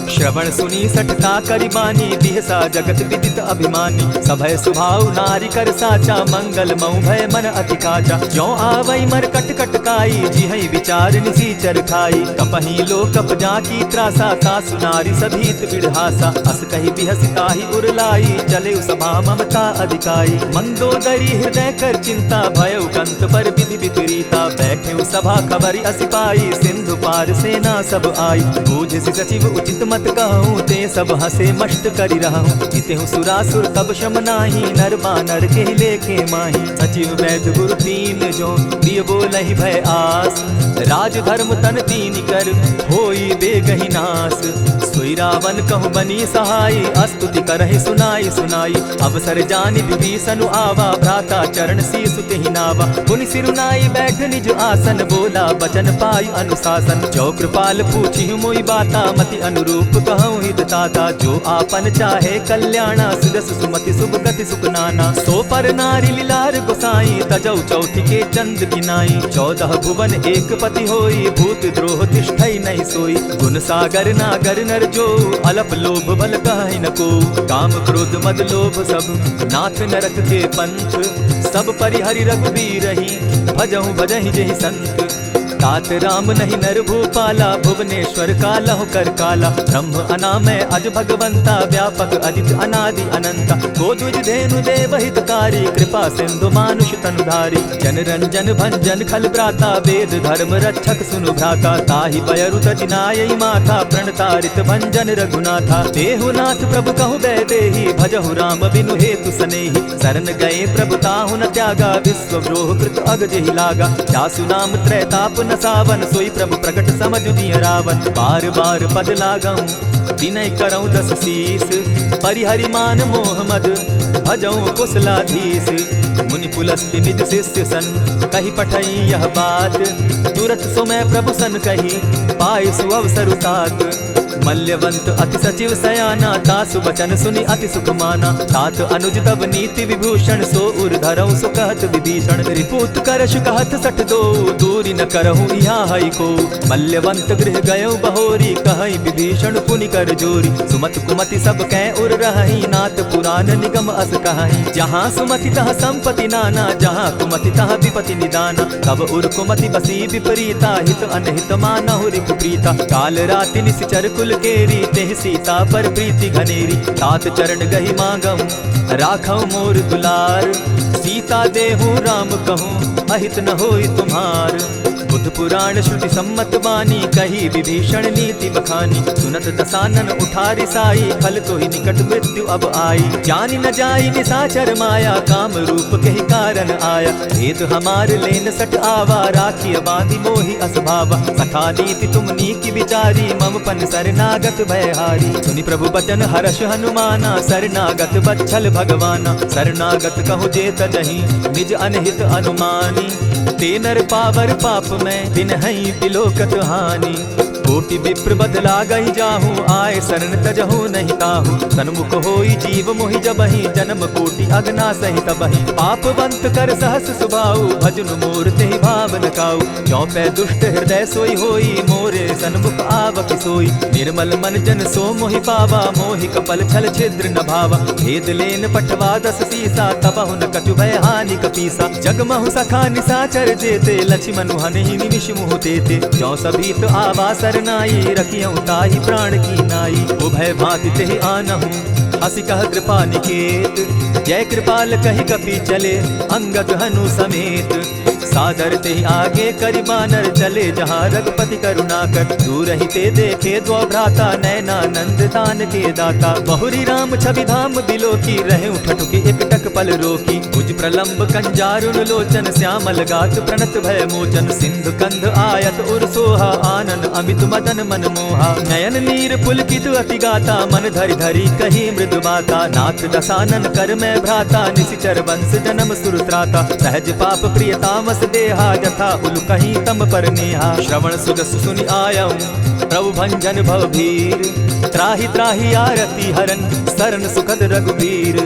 श्रवण सुनी सटका करि बानी बिहसा जगत विदित अभिमानी। सभय सुभाव नारी कर साचा मंगल मऊ भय मन अति काचा। ज्यों आवई मर कट कट काई जिहै विचार निसीचर खाई। कपहि लो कप जाकी त्रासा तासु नारी सभीत बिढ़ासा। अस कहि बिहस ताहि उरलाई चले सभा ममता अधिकाई। मंदोदरी हृदय कर चिंता भयउ कंत पर विधि विपरीता। बैठे सभा खबरि असि पाई सिंधु पार सेना सब आई। बूझि सचिव उचित मत कहूँ ते सब हसे मष्ट करि रहूँ। जितेहु सुरासुर तब शम नाही नर बानर के लेखे माही। सचिव वैद्य गुरु तीन जो प्रिय बोलहि भय आस। राज धर्म तन तीन कर होई बेगहि नास। सोई रावण कहु बनी सहाई अस्तुति करहि सुनाई सुनाई। अवसर जानि विभीषण आवा भ्राता चरण शीस तेहि नावा। पुनि सिरुनाई बैठ निज आसन बोला बचन पाई अनुशासन। जो कृपाल पूछि मोई बाता मति अनुरूप कहूँ हित ताता। जो आपन चाहे कल्याणा सुदस सुमति शुभ गति सुख नाना। सो पर नारी लीलार गोसाई तजौ चौथि के चंद किनाई। 14 भुवन एक पति होई भूत द्रोह तिष्ठई नहीं सोई। गुण सागर नागर नर जो अलप लोभ बल कहि न को। काम क्रोध मद लोभ सब नाथ नरक के पंथ। सब परिहरि रघुबीरहि भजहु भजहि जेहि संत। तात राम नहीं नर भूपाला भुवनेश्वर कालहु कर काला। ब्रह्म अनामय अज भगवंता व्यापक अजित अनादि अनंता। को द्विज धेनु देव हितकारी कृपा सिंधु मानुष तनुधारी। जन रंजन भंजन खल भ्राता वेद धर्म रक्षक सुनु भ्राता। ताहि पयरु तजिनायि माथा प्रणतारित भंजन रघुनाथा। देहुनाथ प्रभु कहु बैदेहि भजहु राम बिनु हेतु सनेहि। शरण गए प्रभु ताहु न त्यागा विश्व द्रोह कृत अग जेहि लागा। जासु नाम त्रैताप न सावन सोई प्रभु प्रकट समझ दिय रावण। बार बार पद लागऊं विनय करऊं 10 शीस। परिहरि मान मोह मद भजऊं कुशलाधीश। मुनि पुलस्ति निज शिष्य सन कहि पठई यह बात। तुरत सुमय प्रभु सन कहि पाई सुअवसर तात। मल्यवंत अति सचिव सयाना तासु बचन सुनि अति सुख माना। तात अनुज तब नीति विभूषण सो उर धरऊं सो कहत विभीषण। रिपुत करश कहत सठ दो दूरी न करहूँ यहाँ हई को। मल्यवंत गृह गयो बहोरी कहई विभीषण पुनि कर जोरी। सुमत कुमति सब कै उर रहई नाथ पुराण निगम अस कहई। जहाँ सुमति तह संपति नाना जहाँ कुमति तह विपति निदाना। तब उर कुमति बसी विपरीता हित अनहित मानहु रिपु प्रीता। काल राति निशिचर कुल केरी तेह सीता पर प्रीति घनेरी। तात चरण गही मांगम राखौ मोर दुलार, सीता देहु राम कहूँ अहित न होई तुम्हार। बुद्ध पुराण श्रुति सम्मत वाणी कही विभीषण नीति बखानी। सुनत दसानन उठारी साई फल तो ही निकट मृत्यु अब आई। जानी न जाई निशाचर माया काम रूप के ही कारण आया। भेद हमार लेन सट आवा राखी बांधी मोहि असभावा। सखा नीति तुम नीकी विचारी मम पन शरणागत भयहारी। सुनि प्रभु बचन हर्ष हनुमाना शरणागत बच्छल भगवाना। शरणागत कहु जेत नहीं निज अनहित अनुमानी। ते नर पावर पाप में दिन हई बिलोकत हानि। कोटि विप्र बदला गई जाहू आए शरण तजहू नहीं ताहू। सन्मुख होई जीव मोहि जबहि जन्म कोटि अगना सही तबहि। पापवंत कर सहस सुभाऊ भजन मोर तेहि भावन काऊ। चौपै दुष्ट हृदय सोई होई मोरे सन्मुख आवक सोई। निर्मल मन जन सो मोहि पावा मोहि कपल छल छिद्र न भावा। भेद लेन पठवा दस सीसा तबहु न कछु भय हानि कपीसा। जगमहु सखा निशाचर जेते लक्ष्मण हनहि निमिष मुह तेते। जौ सभीत आवा नाई रखियं ताहि प्राण की नाई। उभय भांति तेहि आनहु हसी कह कृपा निकेत। जय कृपाल कहि कपि चले अंगद हनु समेत। सादर तेहि आगे करि बानर चले जहाँ रघुपति करुणाकर। दूर ही ते देखे द्वौ भ्राता नयनानंद दान के दाता। बहुरी राम छवि धाम बिलोकी रहे ठठुकी एकटक पल रोकी। भुज प्रलंब कंजारुन लोचन श्यामल गात प्रणत भय मोचन। सिंधु कंध आयत उर सोहा आनन अमित मदन मन मोहा। नयन नीर पुलकित अति गाता मन धरि धरि कही मृदु बाता। नाथ दसानन कर मैं भ्राता निशिचर वंश जन्म सुरत्राता। सहज पाप प्रिय तामस देहा जथा उल कहीं तम पर नेहा। श्रवण सुजस सुनि आयऊ प्रभु भंजन भव भीर। त्राहि त्राहि आरती हरन शरण सुखद रघुबीर।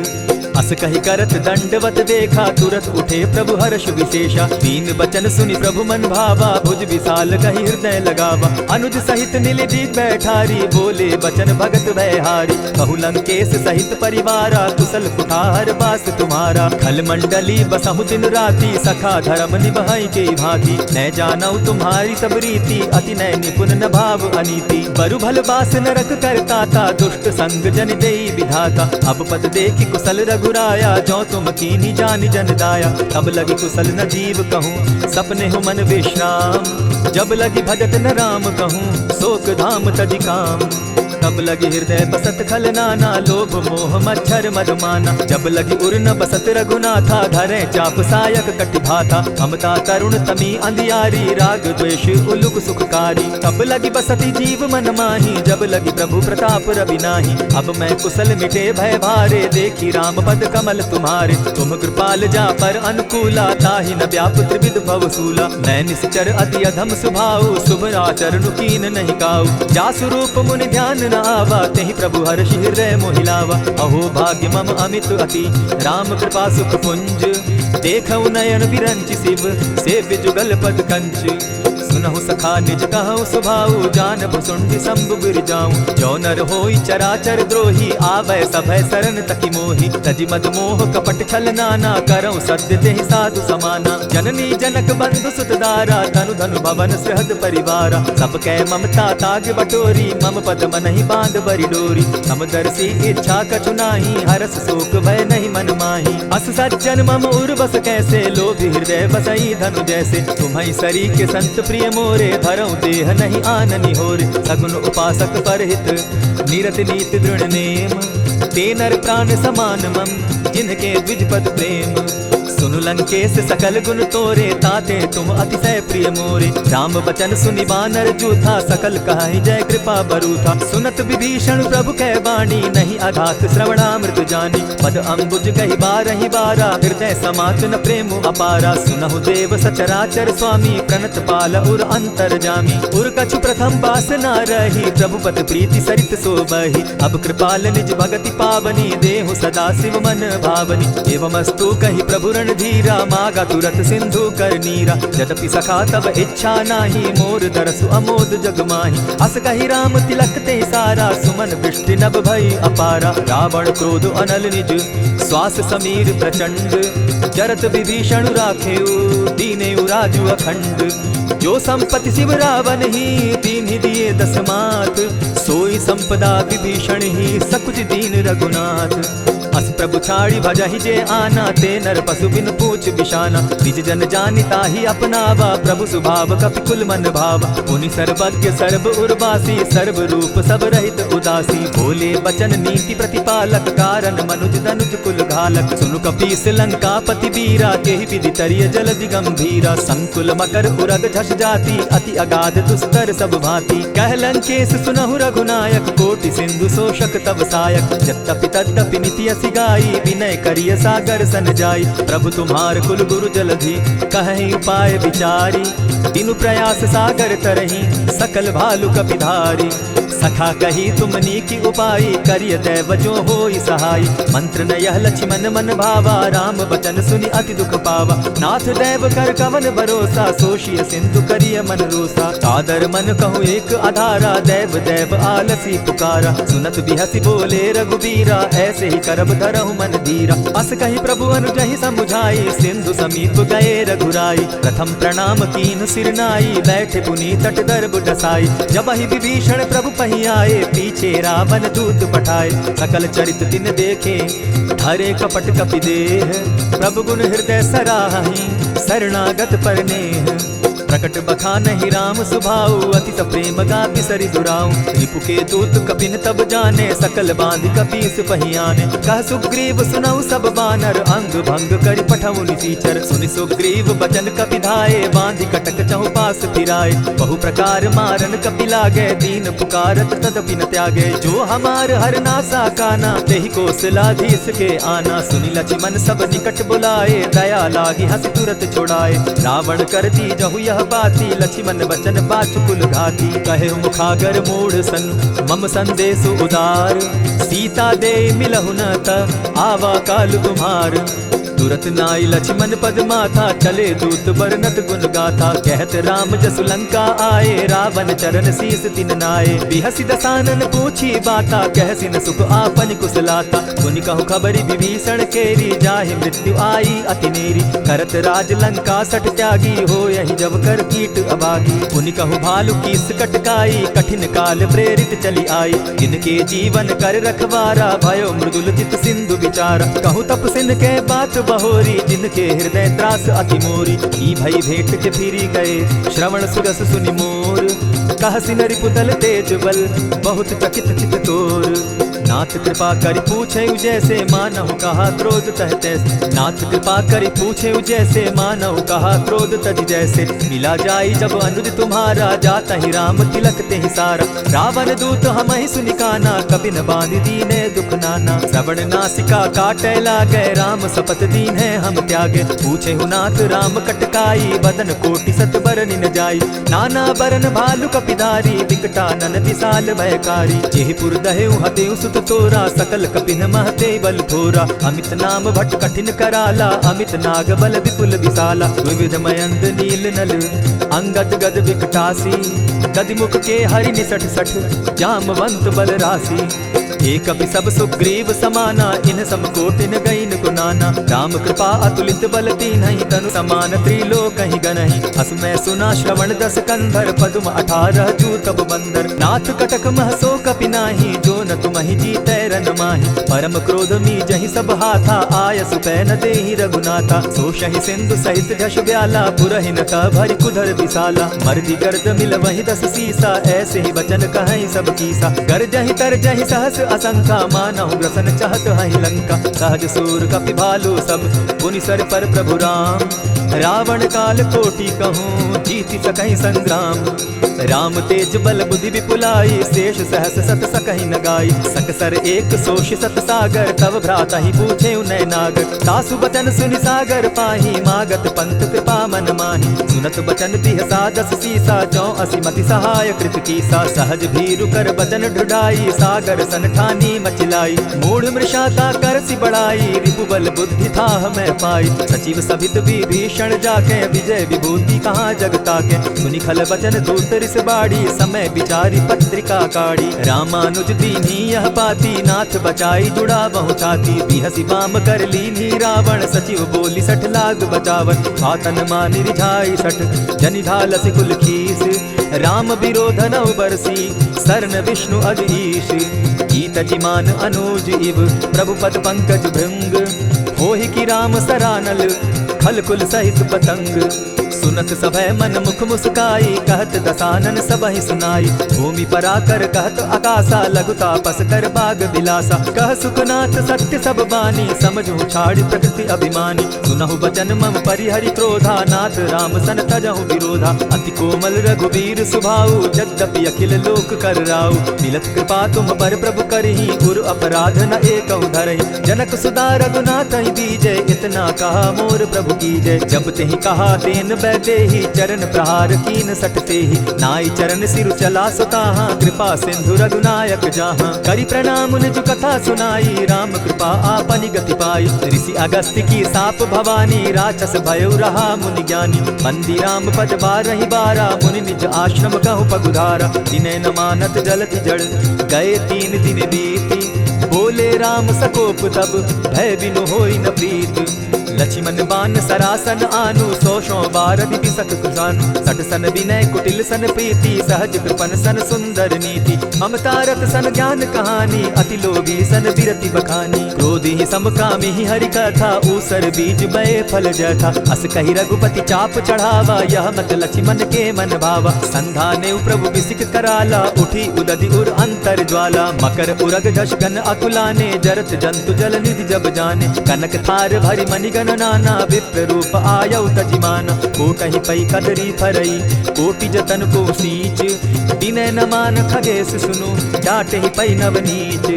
अस कहि करत दंडवत देखा तुरत उठे प्रभु हर्ष विशेषा। दीन बचन सुनि प्रभु मन भावा भुज विशाल कहि हृदय लगावा। अनुज सहित नीलजी बैठारी बोले बचन भगत भयहारी। कहु लंकेश सहित परिवारा कुशल कुठार बास तुम्हारा। खल मंडली बसहु दिन राति सखा धर्म निभाई के भांति। न जानौ तुम्हारी सब रीति अति नय निपुण न भाव अनीति। बरु भल बास नरक करताता दुष्ट संग जन देई विधाता। अब पद देखि कुशल रघुराया जो तुम कीनी जान जन दाया। तब लगी कुशल न जीव कहूँ सपने हो मन विश्राम। जब लगी भजत न राम कहूँ शोक धाम तज काम। तब लगी हृदय बसत खल नाना लोभ मोह मच्छर मधुमाना। जब लगी उर न बसत रघुनाथा धरे चाप सायक कटि भाता। ममता तरुण तमी अंधियारी राग द्वेष उलुक सुखकारी। तब लगी बसती जीव मन माही जब लगी प्रभु प्रताप रवि नाही। अब मैं कुशल मिटे भय भारे देखी राम पद कमल तुम्हारे। तुम कृपाल जा पर अनुकूला ताहि न व्याप त्रिविध भवसूला। मैं निश्चर अति अधम सुभाऊ शुभ आचरण कीन नहीं काऊ। जा स्वरूप मुनि ध्यान न आवा तेहि प्रभु हर्षि हृदय मोहिलावा। अहो भाग्य मम अमित अति राम कृपा सुख पुंज। देखऊ नयन विरंचि शिव सेव्य जुगल पद कंच। सुनहु सखा निज कहु सुभाऊ जानब सुंडि शंभु गिर जाऊं। जो नर होई चराचर द्रोही आवै सभय शरण तकि मोहि। तजि मद मोह कपट छल नाना करऊं सत्य तेहि साधु समाना। जननी जनक बंधु सुत दारा धनु धनु भवन सृहद परिवारा। सब कै ममता ताग बटोरी मम पद मनहि बांध बरि डोरी। समदर्शी इच्छा कछु नाही हरस शोक भय नहीं मन माही। अस सज्जन मम उर बस कैसे लोभी हृदय बसई धनु जैसे। तुम्हि सरी के संत प्रिय मोरे धरऊं देह नहीं आननि होरे। सगुन उपासक परहित निरत नीति दृढ़ नेम। ते नर प्राण समान मम जिनके द्विजपद प्रेम। सुनु लंकेश सकल गुण तोरे ताते तुम अतिशय प्रिय मोरे। राम बचन सुनि बानर जूथा सकल कहाई जय कृपा बरूथा। सुनत विभीषण प्रभु कै वाणी नहीं अघात श्रवणामृत जानी। पद अम्बुज कहि बारहि बारा हृदय समात न प्रेम अपारा। सुनहु देव सचराचर स्वामी प्रणत पाल उर अंतर जामी। उर कछु प्रथम बास न रही प्रभु पद प्रीति सरित सोबहि। अब कृपाल निज भगति पावनी देहु सदा शिव मन भावनी। एवमस्तु कहि प्रभु धीरा मागा तुरत सिंधु कर नीरा। यद्यपि सखा तब इच्छा नाही मोर दरसु अमोद जग माही। अस कहि राम तिलक ते सारा सुमन वृष्टि नभ भई अपारा। रावण क्रोध अनल निज श्वास समीर प्रचंड। जरत विभीषण राखेउ दीनेउ राजु अखंड। जो संपत्ति शिव रावण ही दीन ही दिए दस मात। सोई संपदा विभीषण ही सकुच दीन रघुनाथ। अस प्रभु छाड़ी भजहि जे आना, ते नर पशु बिन पूछ बिशाना। निज जन जानिता ही अपनावा, प्रभु स्वभाव कपि कुल मन भावा। उनि सर्वज्ञ सर्व उर्वासी, सर्व रूप सब रहित उदासी। बोले बचन नीति प्रतिपालक, कारण मनुज तनुज कुल घालक। सुनु कपीस लंकापति बीरा, तेहि विधि तरिय जलधि गंभीरा। संकुल मकर उरग झष जाति, अति अगाध दुस्तर सब भांति। कह लंकेश सुनहु रघुनायक, कोटि सिंधु शोषक तब सायक। यद्यपि तद्यपि निति असि गाई, विनय करिय सागर सन जाई। प्रभु तुम्हार कुल गुरु जलधि, कहि उपाय विचारी। बिनु प्रयास सागर तरहि, सकल भालु कपिधारी। सखा कही तुमनी की उपाय, करिय दैव जो होई सहाय। मंत्र न यह लक्ष्मण मन भावा, राम बचन सुनि अति दुख पावा। नाथ दैव कर कवन भरोसा, सोषिय सिंधु करिय मन रोसा। सादर मन कहूँ एक आधारा, दैव दैव आलसी पुकारा। सुनत बिहसी बोले रघुबीरा, ऐसे ही करब धरहु मन धीरा। अस कही प्रभु अनुजहि समुझाई, सिंधु समीप गए रघुराई। प्रथम प्रणाम कीन सिर नाई, बैठे पुनि तट दर्ब डसाई। जब ही विभीषण प्रभु पही आए, पीछे रावण दूत पठाए। सकल चरित दिन देखे, धरे कपट कपि देह। प्रभु गुण हृदय सराहि, शरणागत पर नेह। प्रकट बखानहि राम सुभाऊ, अति प्रेम गापि सरि दुराऊ। रिपु के दूत कपिन तब जाने, सकल बांधि कपीस पहियाने। कह सुग्रीव सुनऊ सब बानर, अंग भंग करि पठऊ निसीचर। सुनि सुग्रीव बचन कपि धाये, बांधि कटक चहु पास फिराए। बहु प्रकार मारन कपि लागे, दीन पुकारत तदपि न त्यागे। जो हमार हर नासा काना, तेहि कौशलाधीश के आना। सुनि लक्ष्मण सब निकट बुलाए, दया लागी हंसी तुरत छुड़ाए। रावण कर दी जहु यह बाती, लक्ष्मण बचन बाचु कुल घाती। कहे मुखागर मूढ़ सन, मम संदेश उदार। सीता दे मिलहु न त, आवा काल तुम्हार। तुरत नाई लक्ष्मण पद माथा, चले दूत बरनत गुण गाथा। कहत राम जसु लंका आए, रावण चरण शीस तिन नाये। बिहसि दसानन पूछी बाता, कहसि न सुख आपन कुशलाता। सुनि कहु खबरि विभीषण केरी, जाहि मृत्यु आई अति नेरी। करत राज लंका सठ त्यागी, हो यही जब कर कीट अभागी। पुनि कहु भालु कीस कटकाई, कठिन काल प्रेरित चली आई। इनके जीवन कर रखवारा, भयो मृदुल चित सिंधु विचारा। कहु तपसिन के बात बहोरी, जिनके हृदय त्रास अति मोरी। ई भई भेंट के फिरी गए, श्रवण सुरस सुनि मोर। कहसि न रिपुदल तेज बल, बहुत चकित चित तोर। नाथ कृपा करि पूछे जैसे, मानहु कहा क्रोध तह तैसे। नाथ कृपा करि पूछे जैसे, मानहु कहा क्रोध तज जैसे। मिला जाई जब अनुज तुम्हारा, जाता ही राम तिलक ते ही सारा। रावण दूत हम ही सुनि काना, कपिन बांध दीने दुख नाना। श्रवण नासिका काटे लागे, राम सपत दीन है हम त्यागे। पूछे नाथ राम कटकाई, बदन कोटि सत बरनि न जाई। नाना बरन भालु कपिधारी, विकटानन विशाल भयकारी। जेहि पुर दहेउ हतेउ सुत तोरा, सकल कपिन महते बल थोरा। अमित नाम भट्ट कठिन कराला, अमित नाग बल विपुल विशाला। विविध मयंद नील नल, अंगद गद विकटासी। गदिमुख के हरि निसठ सठ, जामवंत बल राशि। एक कपि सब सुग्रीव समाना, इन सम कोटिन गईन गुनाना। राम कृपा अतुलित बल तीन्हि, तनु समान त्रिलोक ही गनहि। हस मैं सुना श्रवण दस कंधर, पदुम 18 जूतब बंदर। नाथ कटक महसो कपि नाही, जो न तुमहि जीतै रन माहि। परम क्रोध मी जहि सब हाथा, आय सुपै न देहि रघुनाथा। सोषहि सिंधु सहित झष ब्याला, पुरहिन का भरि कुधर विशाला। मर्दि गर्द मिल वहि 10 सीसा, ऐसे ही वचन कहहि सब कीसा। गर्जहि तरजहि सहस असंखा, मानहु ग्रसन चाहत हहि लंका। सहज सूर कपि भालु सब, पुनि सर पर प्रभु राम। रावण काल कोटि कहूँ, जीति सकहि संग्राम। राम तेज बल बुद्धि विपुलाई, शेष सहस सत सकहि न गाई। सकसर एक सोष सत सागर, तव भ्राता ही पूछे उनय नागर। सासु बचन सुनि सागर पाही, मागत पंथ कृपा मन माही। सुनत बचन बिहसा 10 सीसा, 84 मति सहाय कृत कीसा। सहज भीरु कर बचन ढुढ़ाई, सागर सन ठानी मचिलाई। मूढ़ मृषाता करसि बड़ाई, रिपुबल बुद्धि था मैं पाई। सचिव सभित विभीषण जाके, विजय विभूति कहाँ जगता के। सुनि खल बचन दूत रिस बाड़ी, समय विचारी पत्रिका काढ़ी। रामानुज दीनी यह पाती, नाथ बचाई जुड़ा बहु छाती। बिहसी बाम कर लीनी रावण, सचिव बोली 60 लाख बचावन। हाथन मानि रिझाई 60, जनि ढालसि कुल खीस। राम विरोध नौ बरसी, शरण विष्णु अज ईश, ईत जिमान अनुज इव, प्रभु पद पंकज भृंग, होहि की राम सरानल, खल कुल सहित पतंग। सुनत सभय मन मुख मुस्काई, कहत दसानन सबहि सुनाई। भूमि पराकर कहत आकाशा, लघु तापस कर बाग बिलासा। कह सुखनाथ सत्य सब बानी, समझू छाड़ी प्रकृति अभिमानी। सुनहु बचन मम परिहरि क्रोधा, नाथ राम सन तजहु विरोधा। अति कोमल रघुबीर सुभाऊ, यद्यपि अखिल लोक कर राऊ। मिलत कृपा तुम पर प्रभु करही, गुरु अपराध न एकहु धरहि। जनक सुधा रघुनाथ दीजय, इतना कहा मोर प्रभु कीजय। जब तेहि कहा तेन बैठे ही, चरण प्रहार कीन सटते ही। नाई चरण सिरु चला सुताहा, कृपा सिंधु रघुनायक जाहा। करि प्रणाम निज कथा सुनाई, राम कृपा आपनि गति पाई। ऋषि अगस्त्य की साप भवानी, राक्षस भयो रहा मुनि ज्ञानी। बंदी राम पद बारहि बारा, मुनि निज आश्रम कहु पगुधारा। दिने न मानत जलति जड़, गए 3 दिन बीती। बोले राम सकोप तब, भय बिनु होई न प्रीत। लक्ष्मण बान सरासन आनु, 100 बार दिसक कुशानु। सठ सन विनय कुटिल सन प्रीति, सहज कृपन सन सुंदर नीति। ममता रत सन ज्ञान कहानी, अति लोभी सन बिरति बखानी। क्रोधी समकामी हरि कथा, ऊसर बीज बये फल जथा। अस कही रघुपति चाप चढ़ावा, यह मत लक्ष्मण के मन भावा। संधा ने प्रभु बिसिक कराला, उठी उदधि उर अंतर ज्वाला। मकर उरग दश गन अकुलाने, जरत जंतु जल निधि जब जाने। कनक थार भरि मणिगण नाना, विप्र रूप आयौ तजिमाना। कोटहि पै कदरी फरई, कोटि जतन को सींच। विनय न मान खगेश सुनु, डांटहि पै नवनीच।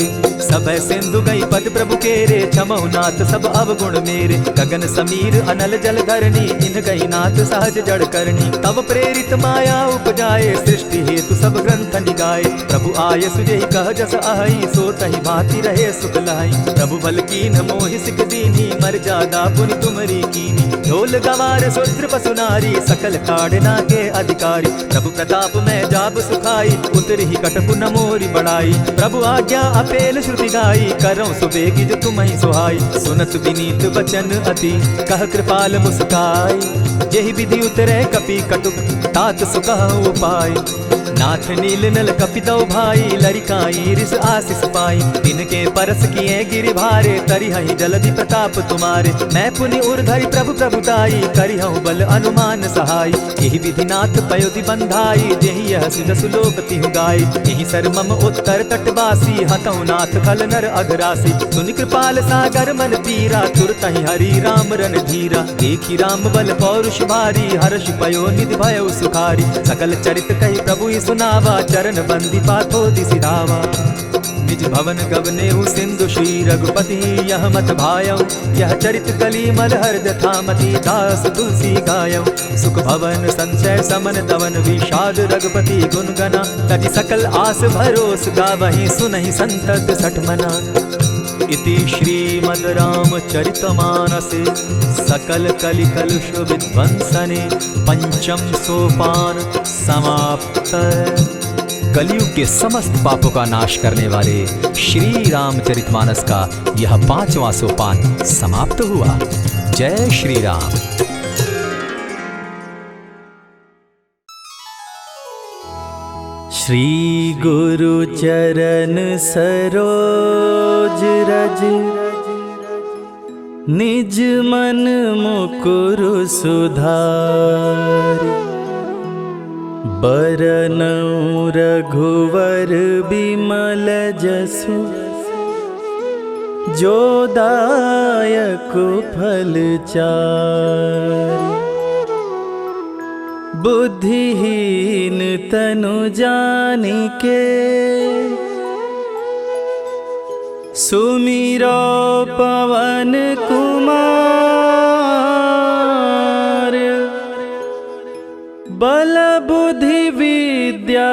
सभय सिंधु गई पद प्रभु केरे, क्षमहु नाथ सब अवगुण मेरे। गगन समीर अनल जल धरनी, इन गई नाथ सहज जड़ करनी। तब प्रेरित माया उपजाए, सृष्टि हेतु सब ग्रंथ निगाए। प्रभु आय सुजेहि कह जस अहई, सो तहि भांति रहे सुख लहई। प्रभु बल कीन मोहि सिख दीनी, मर्यादा पुनि तुमरी कीनी। ढोल गवार शूद्र पशु नारी, सकल ताड़ना के अधिकारी। प्रभु प्रताप में जाब सुखाई, उतरि ही कटपु न मोरी बड़ाई। प्रभु आज्ञा अपेल श्रुति गाई, करऊं सुबेगी जो तुम्हि सुहाई। सुनत विनीत वचन अति, कह कृपाल मुस्काई। जेहि विधि उतरे कपि कटुक, तात सुकहु उपाय। नाथ नील नल कपितौ भाई, लरिकाई रिस आशीष पाई। तिनके परस किए गिरि भारे, तरिहहि जलधि प्रताप तुम्हारे। मैं पुनि उर्धरि प्रभु प्रभुताई, करिहउ बल अनुमान सहाय। एहि विधि नाथ पयोधि बंधाई, जेहि यह सुजसु लोक तिहु गाई। एहि सर मम उत्तर तटवासी, हतउ नाथ खल नर अघरासी। सुनि कृपाल सागर मन पीरा, तुरतहि हरि राम रन धीरा। देखि राम बल पौरुष भारी, हर्ष पयो निधि भयउ सुखारी। सकल चरित कहि प्रभु सुनावा, चरण बंदी पाथो दिसि धावा। निज भवन गवनेहु सिंधु श्री रघुपति, यह मत भायौ। यह चरित कली मल हर्द थामति, दास तुलसी गायौ। सुख भवन संचय समन दवन, विषाद रघुपति गुण गना। तजि सकल आस भरोस, गावहि सुनहि संतत सठ मना। इति श्रीमद् रामचरितमानसे, सकल कलि कलुष विध्वंसने। पंचम सोपान समाप्त। कलयुग के समस्त पापों का नाश करने वाले श्री रामचरितमानस का यह 5वां सोपान समाप्त हुआ। जय श्री राम। श्री गुरु चरण सरोज रज, निज मन मुकुरु सुधारि। बरनउँ रघुवर बिमल जसु, जो दायक फल चारि। बुद्धिहीन तनु जानिके, सुमिरो पवन कुमार। बल बुद्धि विद्या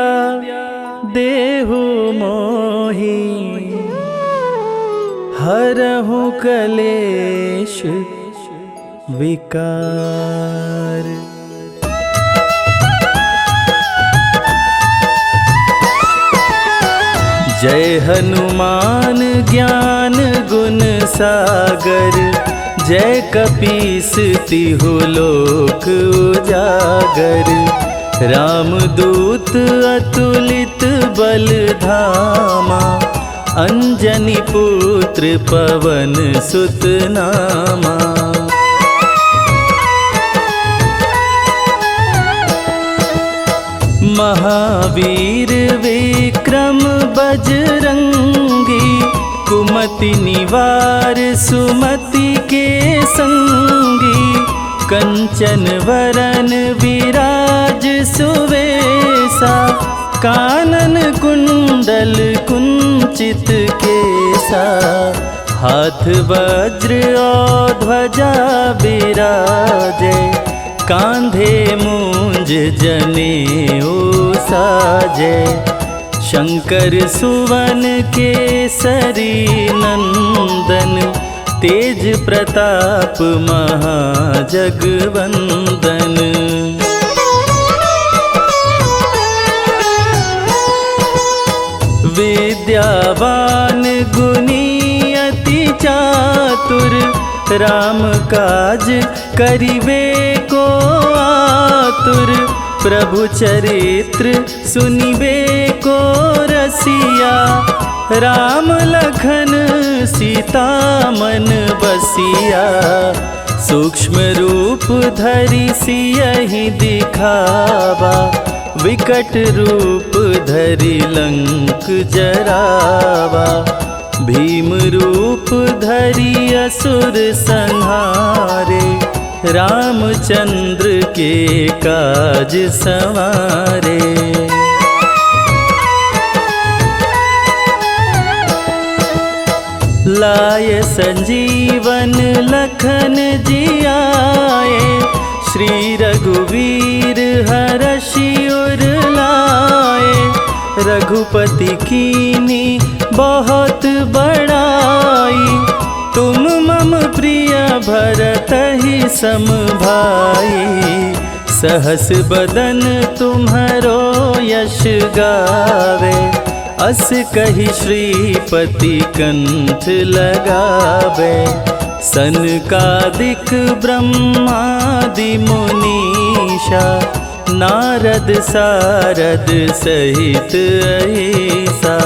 देहु मोहि, हरहु कलेश विकार। जय हनुमान ज्ञान गुण सागर, जय कपीस तिहु लोक उजागर। रामदूत अतुलित बल धामा, अंजनी पुत्र पवन सुत नामा। महावीर विक्रम बजरंगी, कुमति निवार सुमति के संगी। कंचन वरन विराज सुवेसा, कानन कुंडल कुंचित केसा। हाथ वज्र और ध्वजा बिराजे, कांधे मूंज जनेऊ साजे। शंकर सुवन केसरी नंदन, तेज प्रताप महाजगवंदन। विद्यावान गुणी अति चातुर, राम काज करिबे को आतुर। प्रभु चरित्र सुनिबे को रसिया, राम लखन सीता मन बसिया। सूक्ष्म रूप धरि सियहि दिखावा, विकट रूप धरि लंक जरावा। भीम रूप धरि असुर संहारे, रामचंद्र के काज संवारे। लाय संजीवन लखन जियाए, श्री रघुवीर हरषि उर लाए। रघुपति कीनी बहुत बड़ाई, तुम मम प्रिय भरतहि सम भाई। सहस बदन तुम्हरो यश गावे, अस कहि श्रीपति कंठ लगावे। सनकादिक ब्रह्मादि मुनीषा, नारद सारद सहित अहिसा।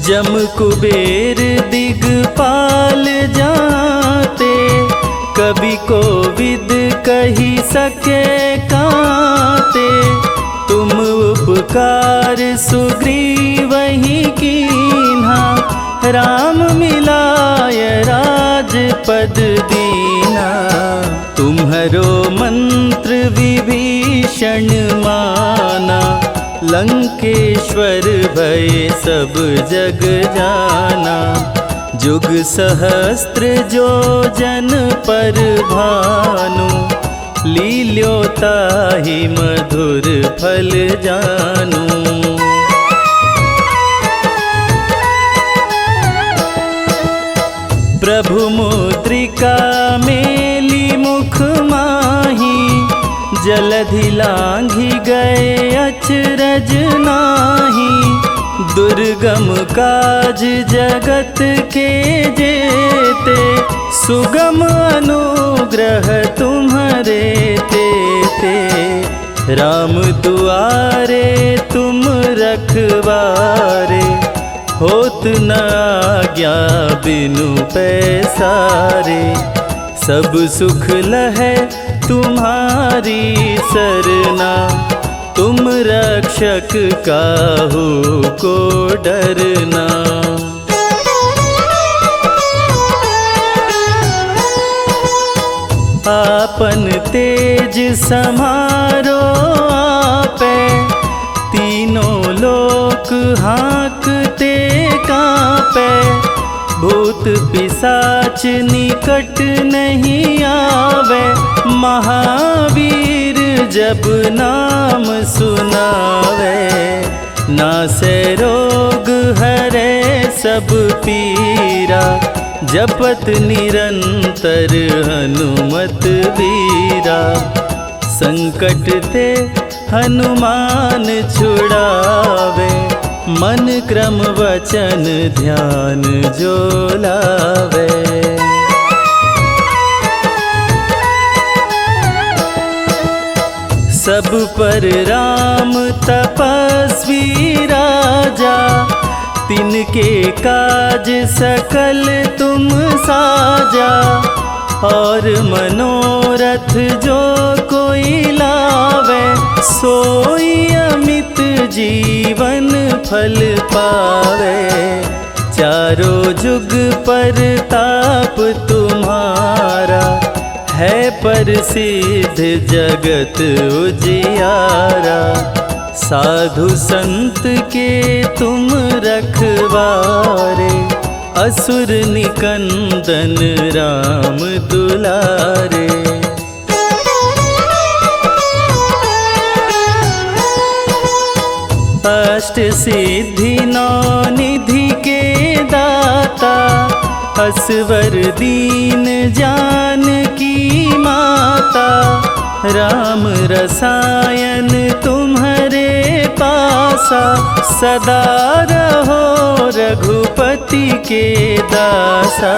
जम कुबेर दिगपाल जाते, कवि कोविद कही सके काते। तुम उपकार सुग्रीवहि कीन्हा, राम मिलाय राजपद दीना। तुम्हरो मंत्र विभीषण माना, लंकेश्वर भय सब जग जाना। जुग सहस्त्र जो जन पर भानु, लील्योताहि मधुर फल जानू। प्रभु मुद्रिका मेली मुख माही, जलधि लांघि गए अचरज नाही। दुर्गम काज जगत के जेते, सुगम अनुग्रह तुम्हरे तेते। राम दुआरे तुम रखवारे, होत न आज्ञा बिनु पैसारे। सब सुख लहै तुम्हारी सरना, तुम रक्षक काहू को डरना। आपन तेज समारो आपे, तीनों लोक हाँकते कांपे। भूत पिशाच निकट नहीं आवे, महावीर जब नाम सुनावे। नासे रोग हरे सब पीरा, जपत निरंतर हनुमत वीरा। संकट ते हनुमान छुड़ावे, मन क्रम वचन ध्यान जो लावे। सब पर राम तपस्वी राजा, तिनके काज सकल तुम साजा। और मनोरथ जो कोई लावे, सोई अमित जीवन फल पावे। चारों जुग पर ताप तुम्हारा, है प्रसिद्ध जगत उजियारा। साधु संत के तुम रखवारे, असुर निकंदन राम दुलारे। अष्ट सिद्धि नौ निधि के दाता, असवर दीन जानकी माता। राम रसायन तुम्हारे पासा, सदा रहो रघुपति के दासा।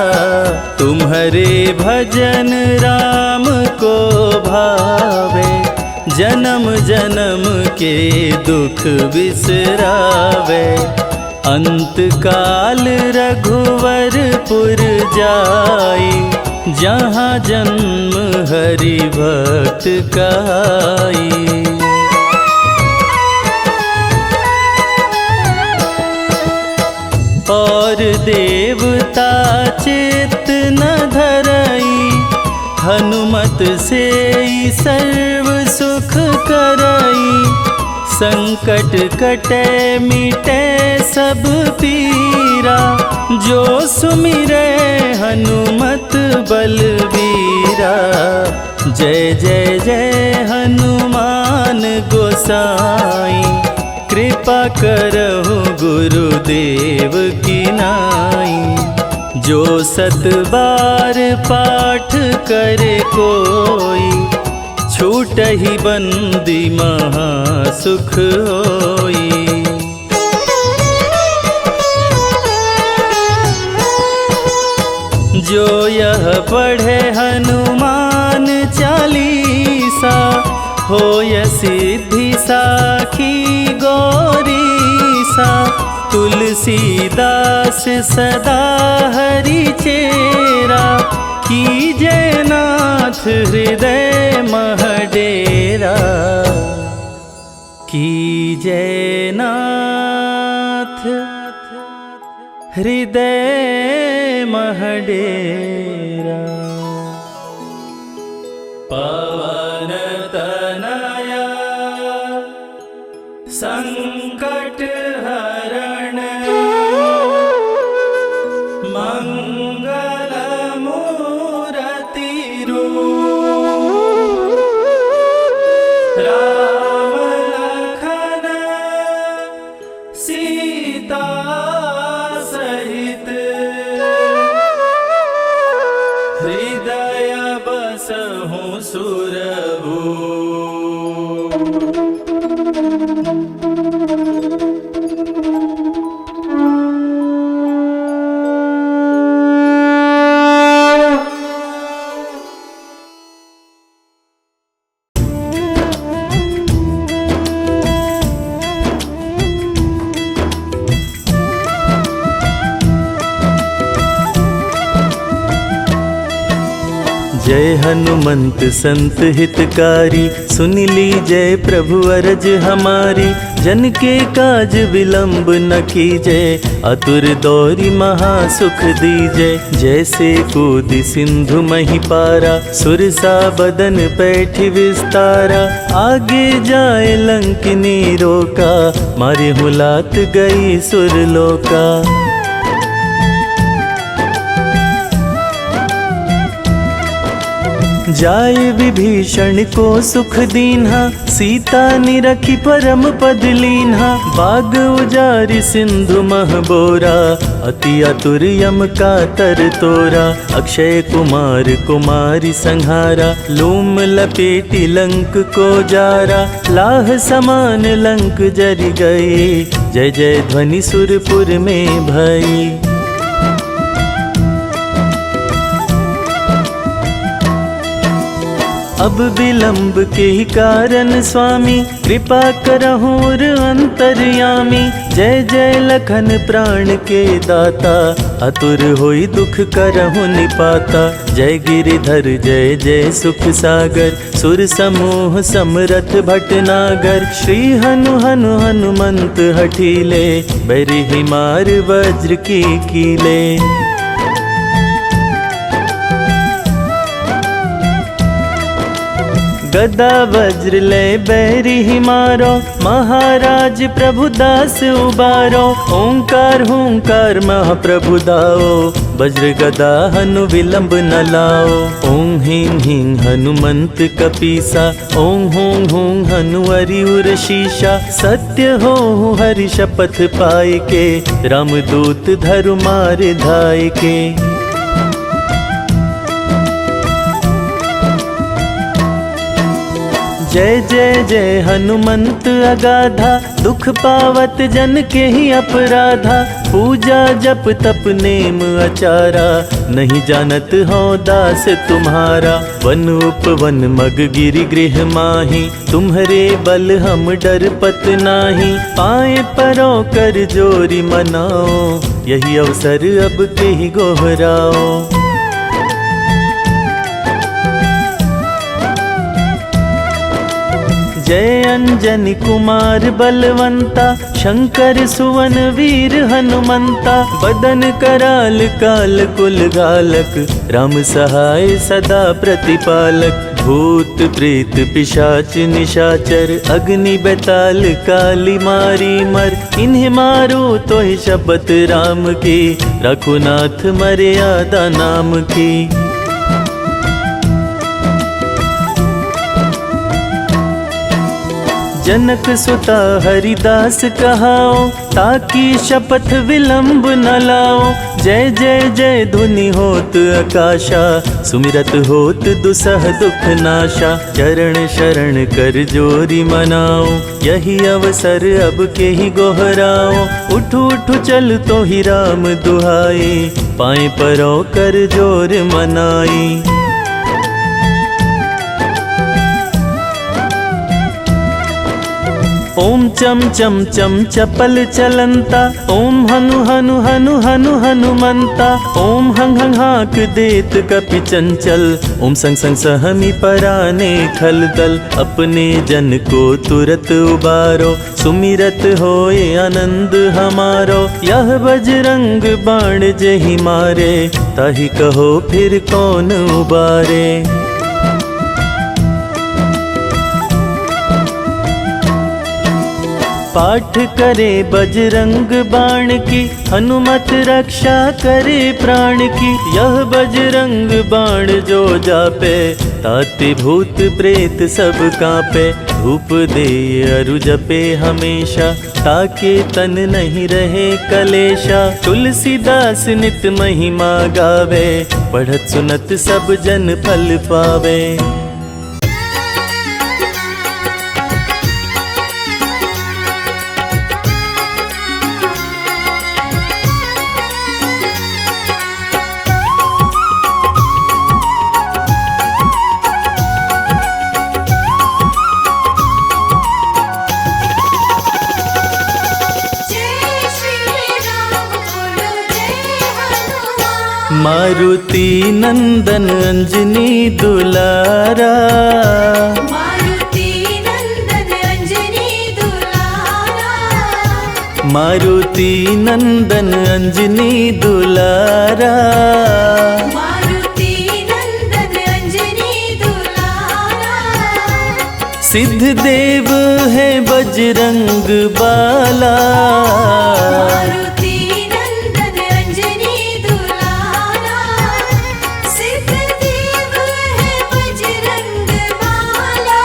तुम्हारे भजन राम को भावे, जन्म जन्म के दुख बिसरावे। अंत काल रघुवरपुर जाई, जहाँ जन्म हरि भक्त कहाई। और देवता चित्त न धरई, हनुमत से सर्व सुख करई। संकट कटे मिटे सब पीरा, जो सुमिरे हनुमत बलबीरा। जय जय जय हनुमान गोसाई, कृपा करहु गुरुदेव की नाई। जो 7 बार पाठ करे कोई, छूटहि बंदी महा सुख होई। जो यह पढ़े हनुमान चालीसा, होय सिद्धि साखी गौरीसा। तुलसीदास सदा हरि चेरा, कीजे नाथ हृदय मह डेरा। कीजे नाथ हृदय मह डेरा। पवन तनया संकट हरण, मंगल मूरति रूप। राम लखन सीता सहित, हृदय बसहु सुरभूप। जय हनुमंत संत हितकारी, सुन लीजय प्रभु अरज हमारी। जन के काज विलंब न कीजय, आतुर दौरी महासुख दीजय। जैसे कूदि सिंधु मही पारा, सुरसा बदन पैठ विस्तारा। आगे जाए लंकिनी रोका, मारे हुलात गई सुरलोका। जाए विभीषण को सुख दीन्हा, सीता निरखी परम पद लीन्हा। बाग उजारि सिंधु मह बोरा, अति आतुर यम का तर तोरा। अक्षय कुमार कुमारी संहारा, लूम लपेटी लंक को जारा। लाह समान लंक जरि गई, जय जय ध्वनि सुरपुर में भई। अब विलंब के ही कारण स्वामी कृपा करहुर अंतर्यामी। जय जय लखन प्राण के दाता अतुर होई दुख करहु निपाता। जय गिरिधर जय जय सुख सागर सुर समूह समरथ भटनागर। श्री हनु हनु हनुमंत हठीले बैरिहि मार वज्र की कीले। गदा वज्र ले बैरिहि मारो महाराज प्रभु दास उबारो। ओंकार हुंकार महाप्रभु दाओ वज्र गदा हनु विलंब न लाओ। ओं ह्रीं ह्रीं हनुमंत कपीसा ओं हूं हूं हनु हरिउर शीशा। सत्य हो हरि शपथ पाए के रामदूत धरु मार धाय के। जय जय जय हनुमंत अगाधा दुख पावत जन के ही अपराधा। पूजा जप तप नेम आचारा नहीं जानत हो दास तुम्हारा। वन उपवन मग गिरि गृह माही तुम्हारे बल हम डरपत नाही। पाए परो कर जोरी मनाओ यही अवसर अब के ही गोहराओ। जय अंजनी कुमार बलवंता शंकर सुवन वीर हनुमंता। बदन कराल काल कुल घालक राम सहाय सदा प्रतिपालक। भूत प्रेत पिशाच निशाचर अग्नि बेताल काली मारी मर। इन्हें मारो तो ही शपथ राम की रघुनाथ मर्यादा नाम की। जनक सुता हरिदास कहाओ ताकि शपथ विलंब न लाओ। जय जय जय धुनि होत आकाशा सुमिरत होत दुसह दुख नाशा। चरण शरण कर जोरी मनाओ यही अवसर अब के ही गोहराओ। उठू उठू चल तो ही राम दुहाई पाए परो कर जोर मनाई। ओम चम चम चम चपल चलंता ओम हनु हनु हनु हनु हनुमंता। ओम हंग हंग हाक देत कपि चंचल ओम संग संग सहमी पराने खल दल। अपने जन को तुरत उबारो सुमिरत होए आनंद हमारो। यह बजरंग बाण जेहि मारे ताहि कहो फिर कौन उबारे। पाठ करे बजरंग बाण की हनुमत रक्षा करे प्राण की। यह बजरंग बाण जो जापे ताते भूत प्रेत सब कांपे। धूप दे अरु जपे हमेशा ताके तन नहीं रहे कलेशा। तुलसीदास नित महिमा गावे पढ़त सुनत सब जन फल पावे। मारुति नंदन अंजनी दुलारा। मारुति नंदन अंजनी दुलारा। मारुति नंदन अंजनी दुलारा। मारुति नंदन अंजनी दुलारा। सिद्ध देव है बजरंग बाला। मारुति नंदन अंजनी दुलारा। सिद्ध देव है बजरंग बाला।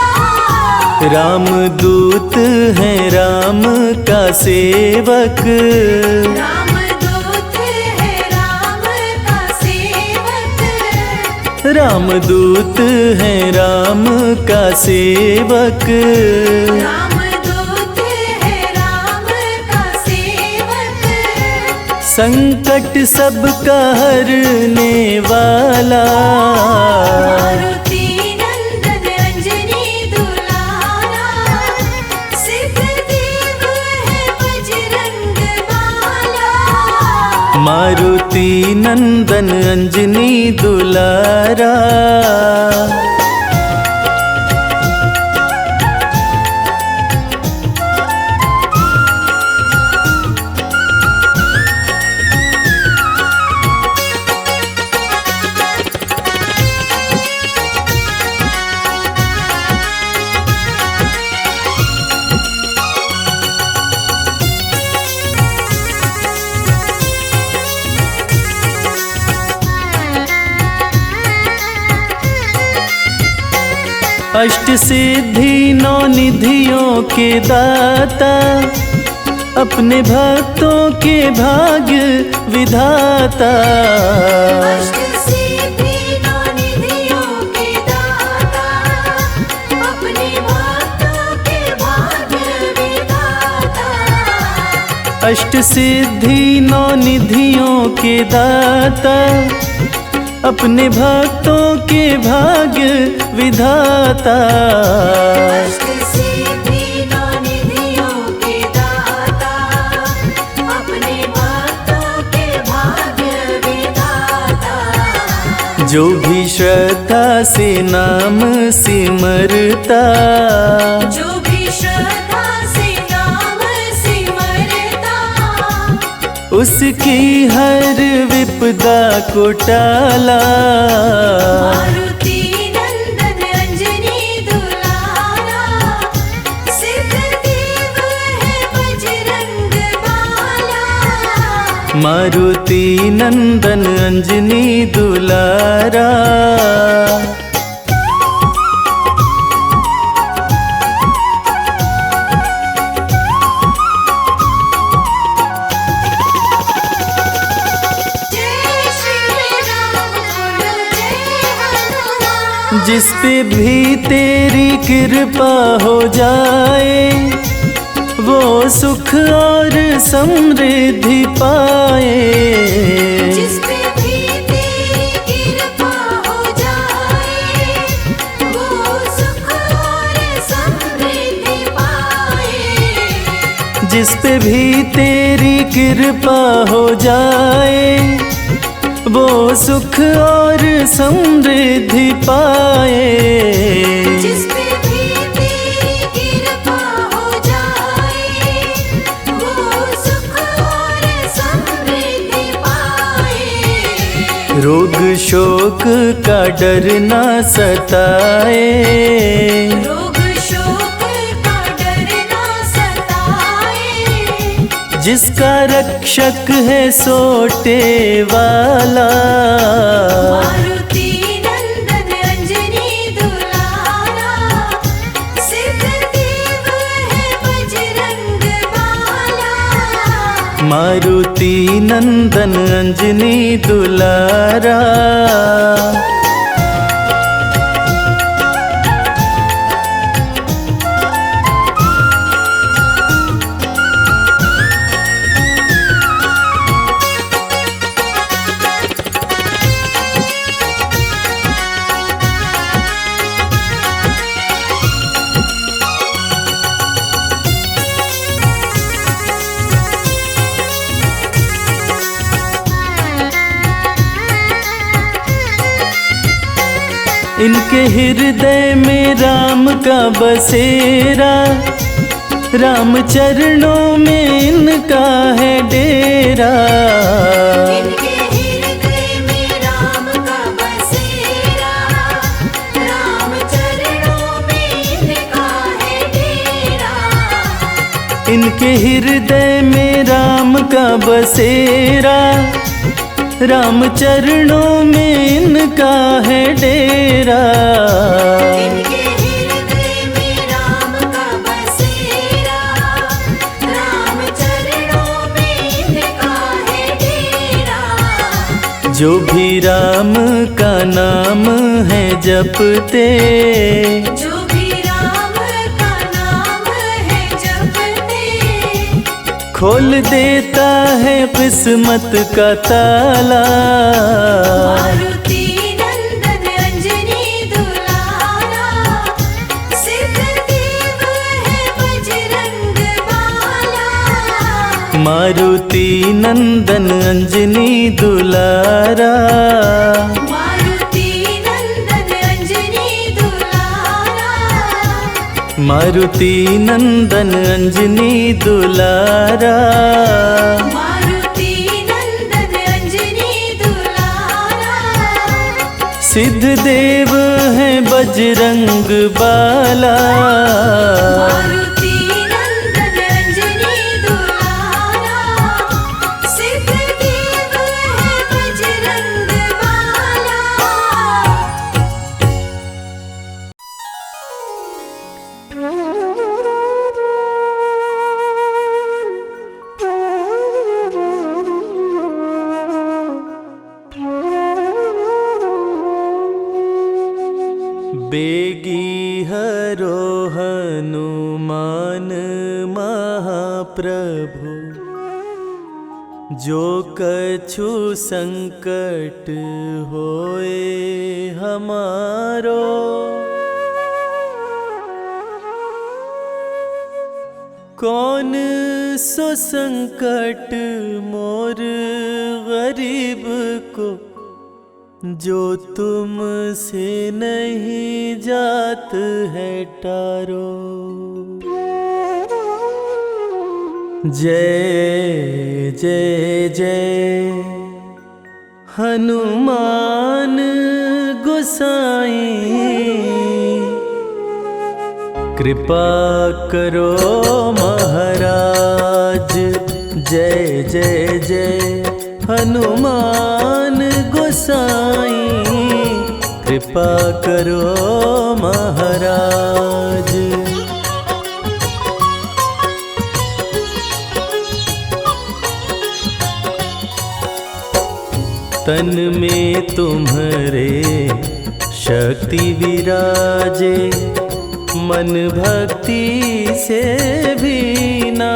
रामदूत है राम का सेवक। रामदूत है राम का सेवक। रामदूत है राम का सेवक। रामदूत है राम का सेवक। संकट सबका हरने वाला। मारुति नंदन मारुति नंदन अंजनी दुलारा। अष्ट सिद्धि नौ निधियों के दाता, अपने भक्तों के भाग्य विधाता। अष्ट सिद्धि नौ निधियों के दाता, अपने भक्तों के भाग्य विधाता। अष्ट सिद्धि नौ निधियों के दाता, अपने भक्तों के भाग्य विधाता। अष्ट सिद्धि नौ निधियों के दाता, अपने भक्तों के भाग्य विधाता। जो भी श्रद्धा से नाम सिमरता, जो भी श्रद्धा से नाम सिमरता, उसकी हर विपदा को टाला। मारुति नंदन अंजनी दुलारा, सिद्धदेव है बजरंग बाला। मारुति नंदन अंजनी दुलारा। जिस पे भी तेरी कृपा हो जाए, वो सुख और समृद्धि पाए। जिस पे भी तेरी कृपा हो जाए, वो सुख और समृद्धि पाए। जिस पे भी तेरी कृपा हो जाए, वो सुख और समृद्धि पाए। जिस पे भी तेरी कृपा हो जाए, वो सुख और समृद्धि पाए। रोग शोक का डर ना सताए, रोग शोक का डर ना सताए। जिसका रक्षक है सोटे वाला। मारुति नंदन अंजनी दुलारा, सिद्धदेव है बजरंग बाला। मारुति नंदन अंजनी दुलारा। इनके हृदय में राम का बसेरा, राम चरणों में इनका है डेरा। इनके हृदय में राम का बसेरा, राम चरणों में इनका है डेरा। इनके हृदय में राम का बसेरा, राम चरणों में इनका है डेरा। इनके हृदय में राम का बसेरा, राम चरणों में इनका है डेरा। जो भी राम का नाम है जपते, जो भी राम का नाम है जपते, खोल देता है किस्मत का ताला। मारुति नंदन अंजनी दुलारा, सिद्धदेव है बजरंग बाला। मारुति नंदन अंजनी दुलारा, मारुति नंदन अंजनी दुलारा, मारुति नंदन अंजनी दुलारा, मारुति नंदन अंजनी दुलारा, सिद्ध देव है बजरंग बाला, मारुति नंदन अंजनी दुलारा, सिद्ध देव है बजरंग बाला। बेगी हरो हनुमान महाप्रभु, जो कछु संकट होए हमारो, कौन सो संकट मोर गरीब को, जो तुमसे नहीं जात है टारो। जय जय जय हनुमान गोसाई, कृपा करो महाराज। जय जय जय हनुमान गोसाई, कृपा करो महाराज। तन में तुम्हारे शक्ति विराजे, मन भक्ति से भीना,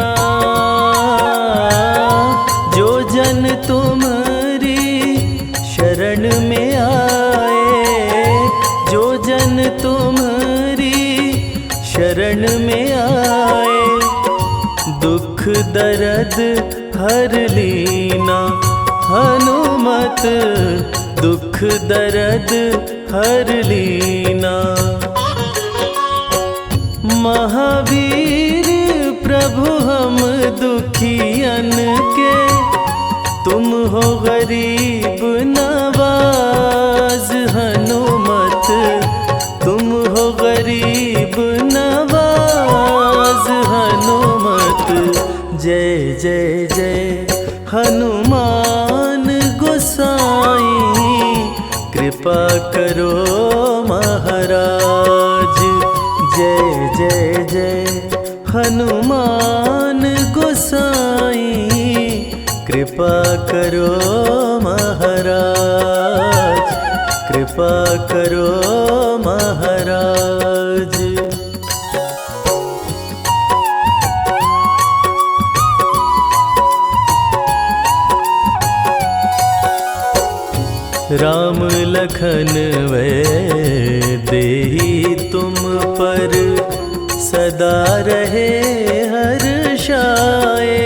जो जन तुम्हारी शरण में आए, जो जन तुम्हारी शरण में आए, दुख दर्द हर लीना। हनुमत दुख दर्द हर लीना। महावीर प्रभु हम दुखियन के, तुम हो गरीब नवाज। हनुमत तुम हो गरीब नवाज। हनुमत जय जय जय हनुमान गोसाई, कृपा करो महाराज। जय जय जय हनुमान गोसाई, कृपा करो महाराज। कृपा करो महाराज। राम लखन वै देहि तुम पर, सदा रहे हर्षाए।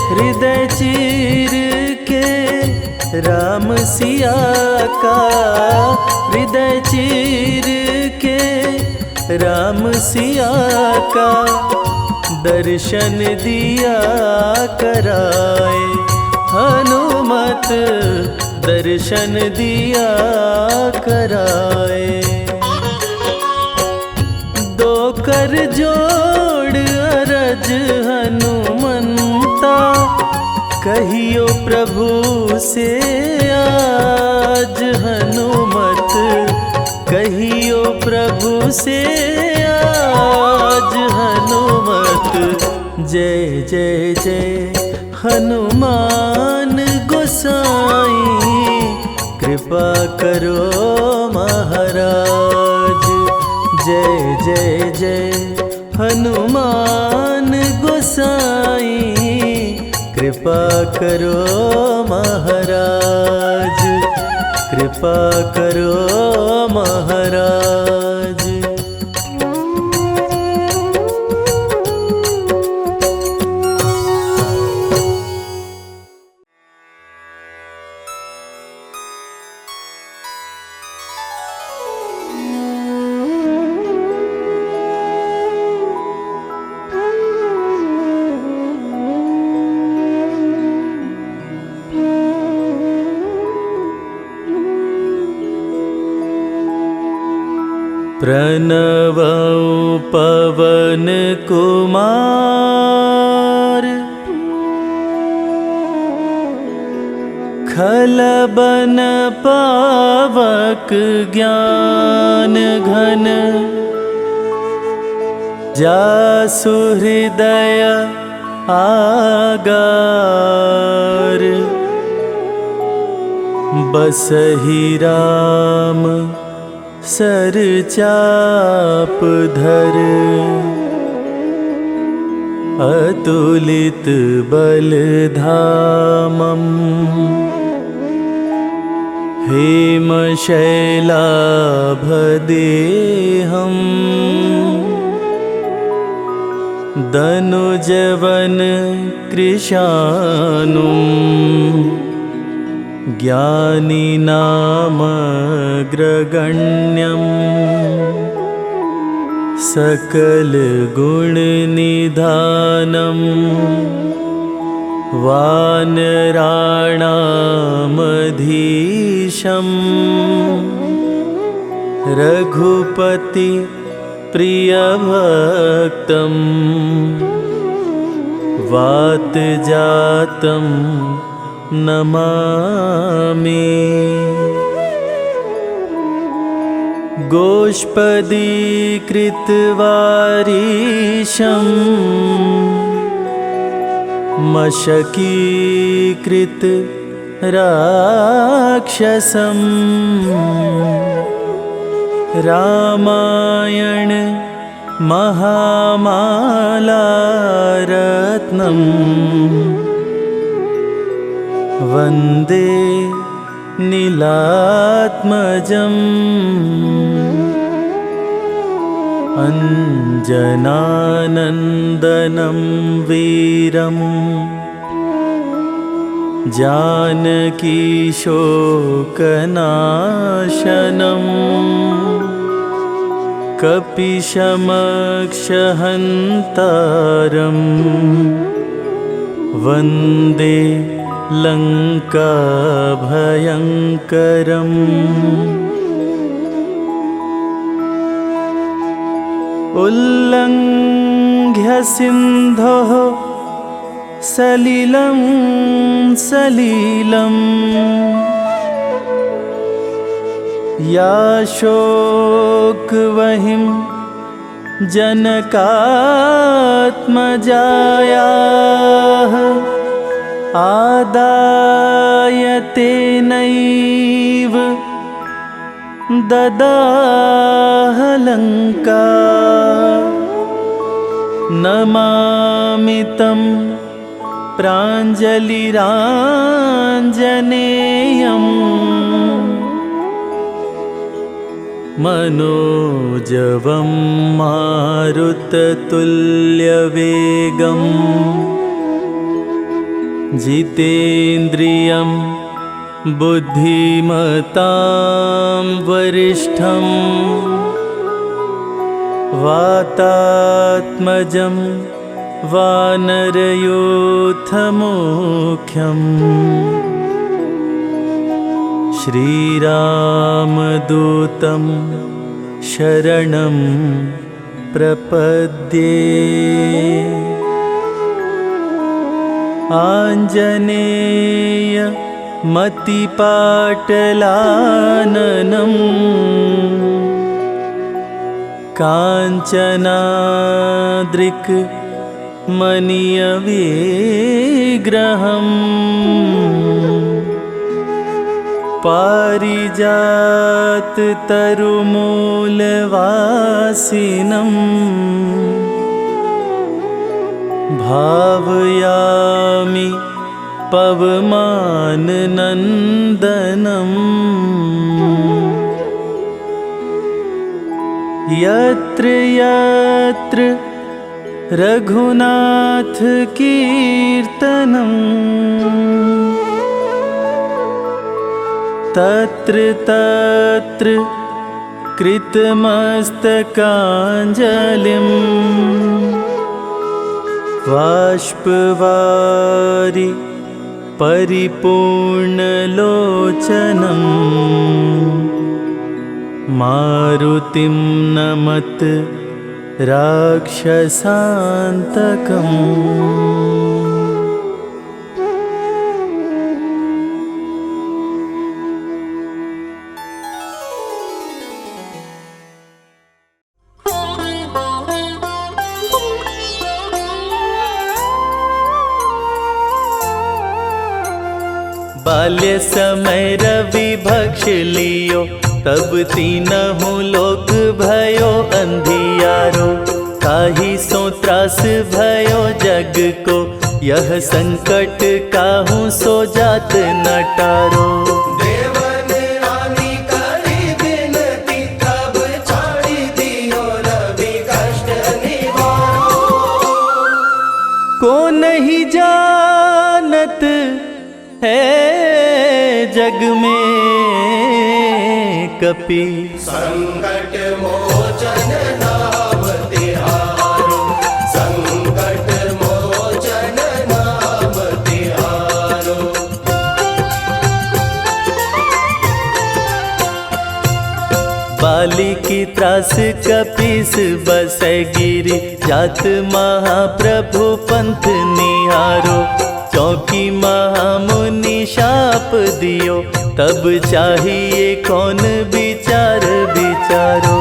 हृदय चीर के राम सिया का, हृदय चीर के राम सिया का, दर्शन दिया कराए। हनुमत दर्शन दिया कराए। दो कर जोड़ अरज हनुमंता, कहियो प्रभु से आज। हनुमत कहियो प्रभु से आज। हनुमत जय जय जय हनुमान गोसाई, कृपा करो महाराज। जय जय जय हनुमान गोसाई, कृपा करो महाराज। कृपा करो महाराज। प्रणवौ पवन कुमार खलबन पावक ज्ञान घन जासु हृदय आगार बसहि राम सर चाप धर अतुलित बल धामम हेम शैलाभदेहं दनुजवन कृशानुं ज्ञानिनामग्रगण्यं सकलगुणनिधानं वानराणामधीशं रघुपति प्रियभक्तं वातजातं नमामि। गोष्पदीकृतवारीशं मशकीकृत राक्षसं रामायण महामालारत्नं वन्दे नीलात्मजम् अञ्जनानन्दनं वीरम् जानकीशोकनाशनं कपिशमक्षहन्तारं वन्दे लङ्काभयङ्करम् उल्लङ्घ्य सिन्धोः सलिलं सलिलं याशोकवहिं जनकात्मजायाः आदाय तेनैव ददाह लङ्का नमामि तं प्राञ्जलिराञ्जनेयम् मनोजवं मारुततुल्यवेगं जितेन्द्रियं बुद्धिमतां वरिष्ठं वातात्मजं वानरयूथमुख्यं श्रीरामदूतं शरणं प्रपद्ये आञ्जनेय मतिपाटलाननं काञ्चनाद्रिक् मनीयविग्रहम् पारिजाततरुमूलवासिनं भावयामि पवमाननन्दनम् यत्र यत्र रघुनाथकीर्तनं तत्र तत्र कृतमस्तकाञ्जलिं बाष्पवारि परिपूर्णलोचनं मारुतिं नमत राक्षसान्तकम्। बाल्य समय रवि भक्ष लियो, तब तीनहु लोक भयो अंधियारो। ताहि सो त्रास भयो जग को, यह संकट काहू सो जात न टारो। देवन रानी करी विनती, तब छाड़ी दियो रवि कष्ट निवारो। को नहीं जानत है जग में कपि, संकट मोचन नाम तिहारो। संकट मोचन नाम तिहारो। बाली की त्रास कपीस बसै गिरि, जात महाप्रभु पंथ निहारो। चौकी महामुनि शाप दियो, तब चाहिए कौन विचार विचारो।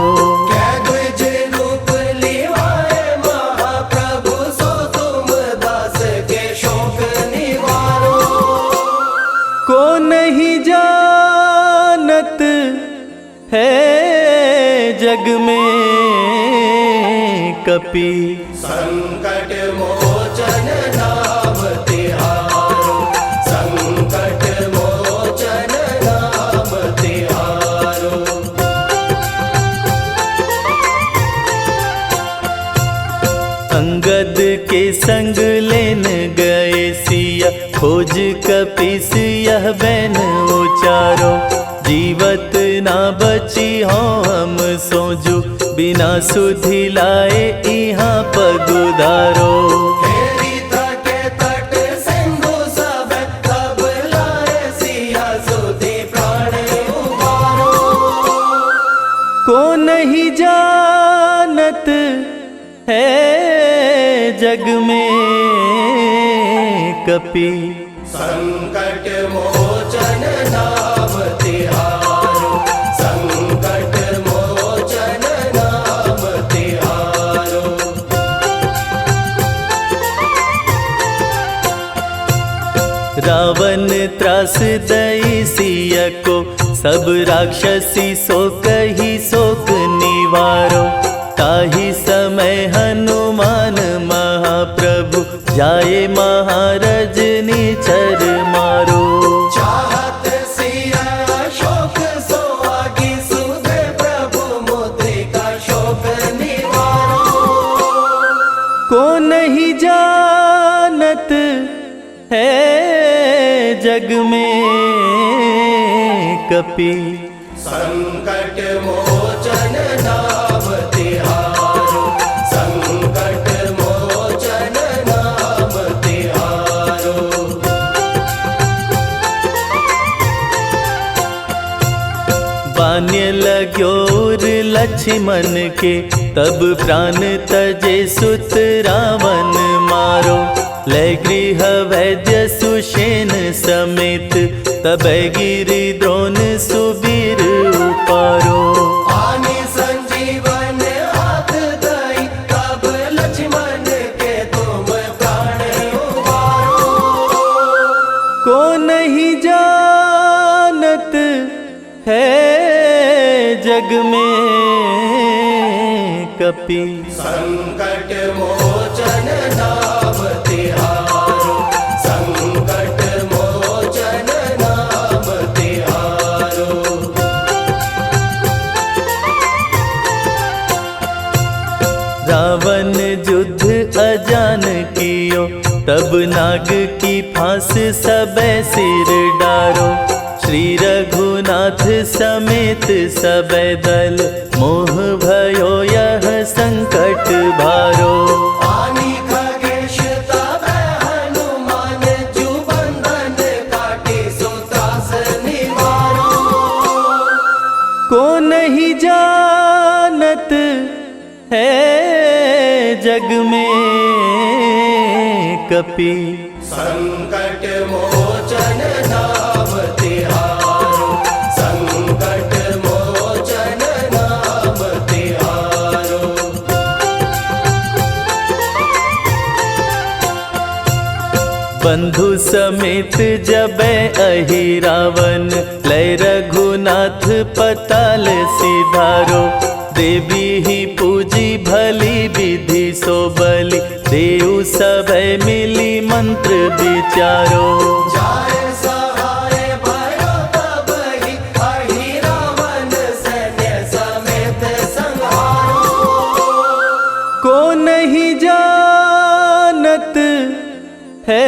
कै द्विज रूप लिवाए महाप्रभु, सो तुम दास के शोक निवारो। को नहीं जानत है जग में कपि, संकट मोचन नाम तिहारो। संकट मोचन नाम तिहारो। अंगद के संग लेन गए सिया, खोज कपीस यह बैन उचारो। जीवत ना बची हो हम सोजू, बिना सुधि लाए इहाँ पगुधारो। हेरी तके तट सिंधु सब, तब लाए सिया सुधि प्राण उबारो। को नहीं जानत है जग में कपि, संकट मोचन नाम तिहारो। संकट मोचन नाम तिहारो। रावण त्रास दई सिया को, सब राक्षसी सो कही शोक निवारो। ताहि समय हनुमान महाप्रभु, जाए महाराज निचर मारो। चाहत सिया शोक सो आगी, सुधे प्रभु मुद्रिका शोक निवारो। को नहीं जानत है जग में कपि, संकट मोचन नाम तिहारो। संकट मोचन नाम तिहारो। बान्य लाग्योर लक्ष्मण के, तब प्राण तजे सुत रावण मारो। लय गृह वैद्य सुषेण समेत, तब गिरि द्रोण सुबीर उपारो। आनि संजीवन हाथ दई, तब लक्ष्मण के तुम प्राण उबारो। को नहीं जानत है जग में कपि, संकट मोचन नाम तिहारो। संकट मोचन नाम तिहारो। रावण युद्ध अजान कियो, तब नाग की फांस सबे सिर डारो। श्री रघुनाथ समेत सबे दल, मोह भयो यह संकट भारो। आनि खगेश तब हनुमान, जु बंधन काटी सो त्रास निवारो। को नहीं जानत है जग में कपि। संकट मोचन नाम तिहारो, संकट मोचन नाम तिहारो। बंधु समेत जबै अहि रावण, लय रघुनाथ पताल सिधारो। देवी ही पूजी भली विधि सो बलि, देव सभै मिली मंत्र विचारो। जाय सहाय भयो तबहि, अहि रावण सैन्य समेत संहारो। को नहीं जानत है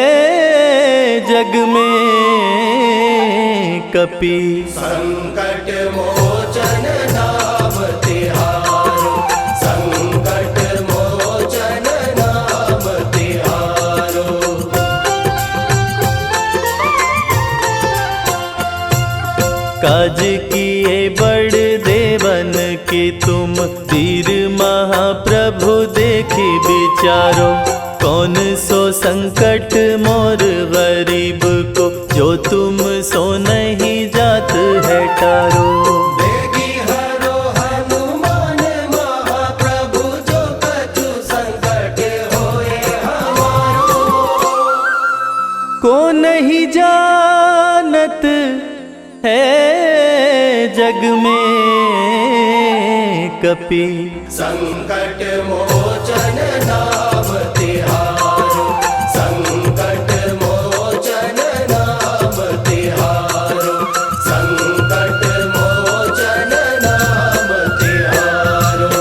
जग में कपि। संकट मोचन नाम तिहारो, संकट मोचन नाम तिहारो। काज किए बड़ देवन के तुम, वीर महाप्रभु देखी विचारो। कौन सो संकट मोर गरीब को, जो तुम सो नहीं जात है टारो। देगी हरो हनुमान महाप्रभु, जो कछु संकट होए हमारो। को नहीं जानत है जग में कपि। संकट मोचन नाम तिहारो, संकट मोचन नाम तिहारो, संकट मोचन नाम तिहारो।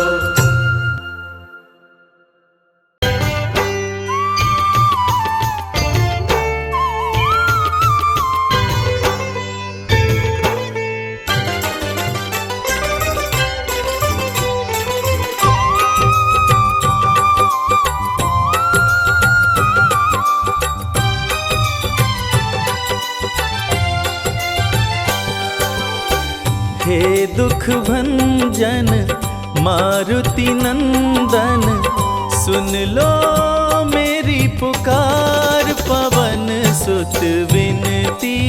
हे दुख भंजन मारुति नंदन, सुन लो मेरी पुकार। पवन सुत विनती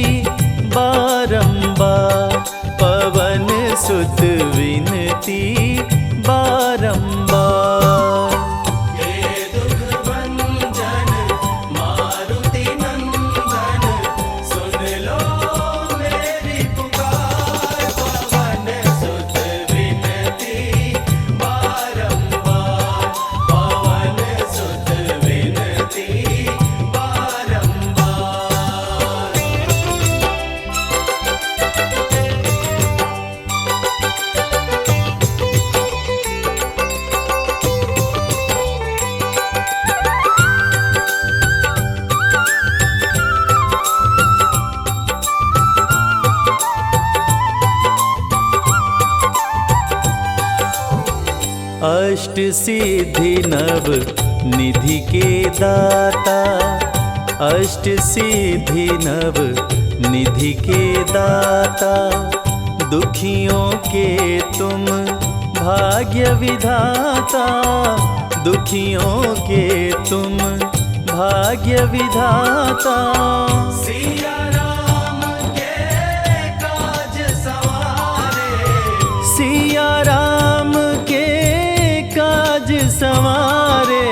बारंबार, पवन सुत विनती बारंबार। हे दुख भंजन मारुति नंदन, सुन लो मेरी पुकार। पवन सुत विनती बारंबार, पवन सुत विनती बारंबार। अष्ट सिद्धि नव निधि के दाता, अष्ट सिद्धि नव निधि के दाता। दुखियों के तुम भाग्य विधाता, दुखियों के तुम भाग्य विधाता। सिया राम के काज सवारे, सिया राम के काज संवारे,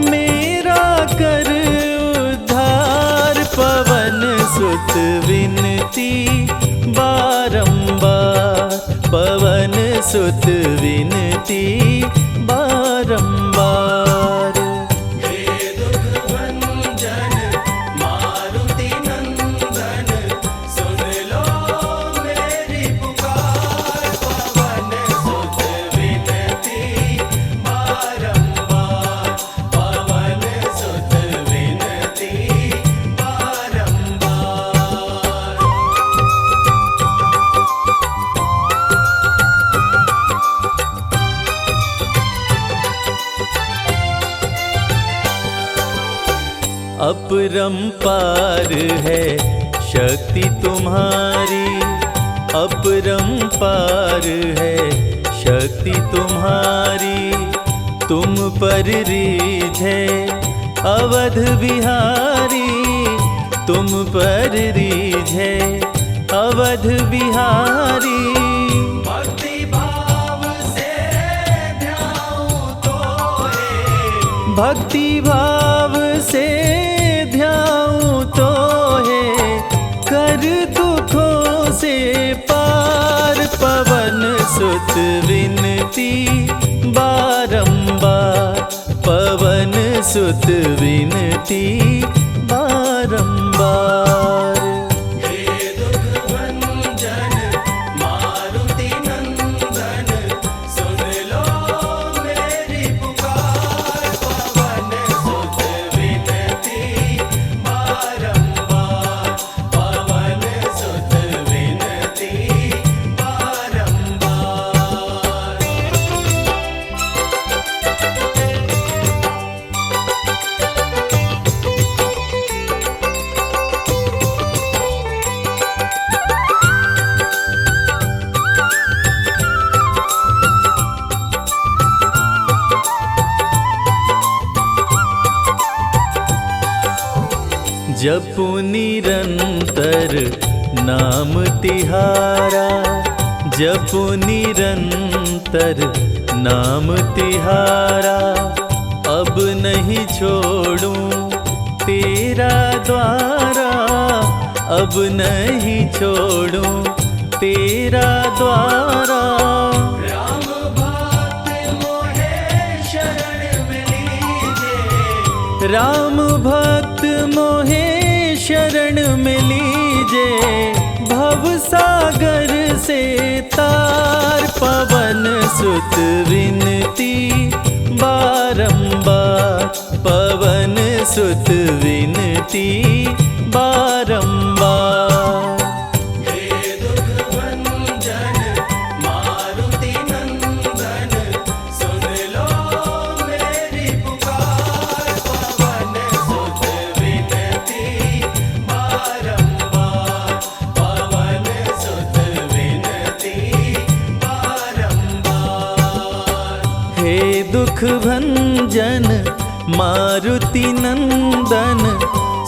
मेरा कर उद्धार। पवन सुत विनती बारंबार, पवन सुत विनती बारंबार। हे दुख भंजन मारुति नंदन, सुन लो मेरी पुकार। पवन सुत विनती बारंबार, पवन सुत विनती बारंबार। अपरंपार है शक्ति तुम्हारी, अपरंपार है शक्ति तुम्हारी, तुम पर रीझे अवध बिहारी, तुम पर रीझे अवध बिहारी। भक्ति भाव से ध्याऊं तोहे, भक्ति भाव से ध्याऊं तोहे, कर दुखों से पार। पवन सुत विनती बारंबार, पवन सुत विनती बारंबार। हे दुख भंजन मारुति नंदन, सुन लो मेरी पुकार। पवन सुत विनती बारंबार, पवन सुत विनती बारंबार। जपु निरंतर नाम तिहारा, जपु निरंतर नाम तिहारा। अब नहीं छोड़ूं तेरा द्वारा, अब नहीं छोड़ूं तेरा द्वारा। राम भक्त मोहे शरण में लीजे, राम भक्त मोहे शरण में लीजे, भव सागर से तार। पवन सुत विनती बारंबार, पवन सुत विनती बारंबार। हे दुख भंजन मारुति नंदन, सुन लो मेरी पुकार। पवन सुत विनती बारंबार, पवन सुत विनती बारंबार। हे दुख भंजन मारुति नंदन,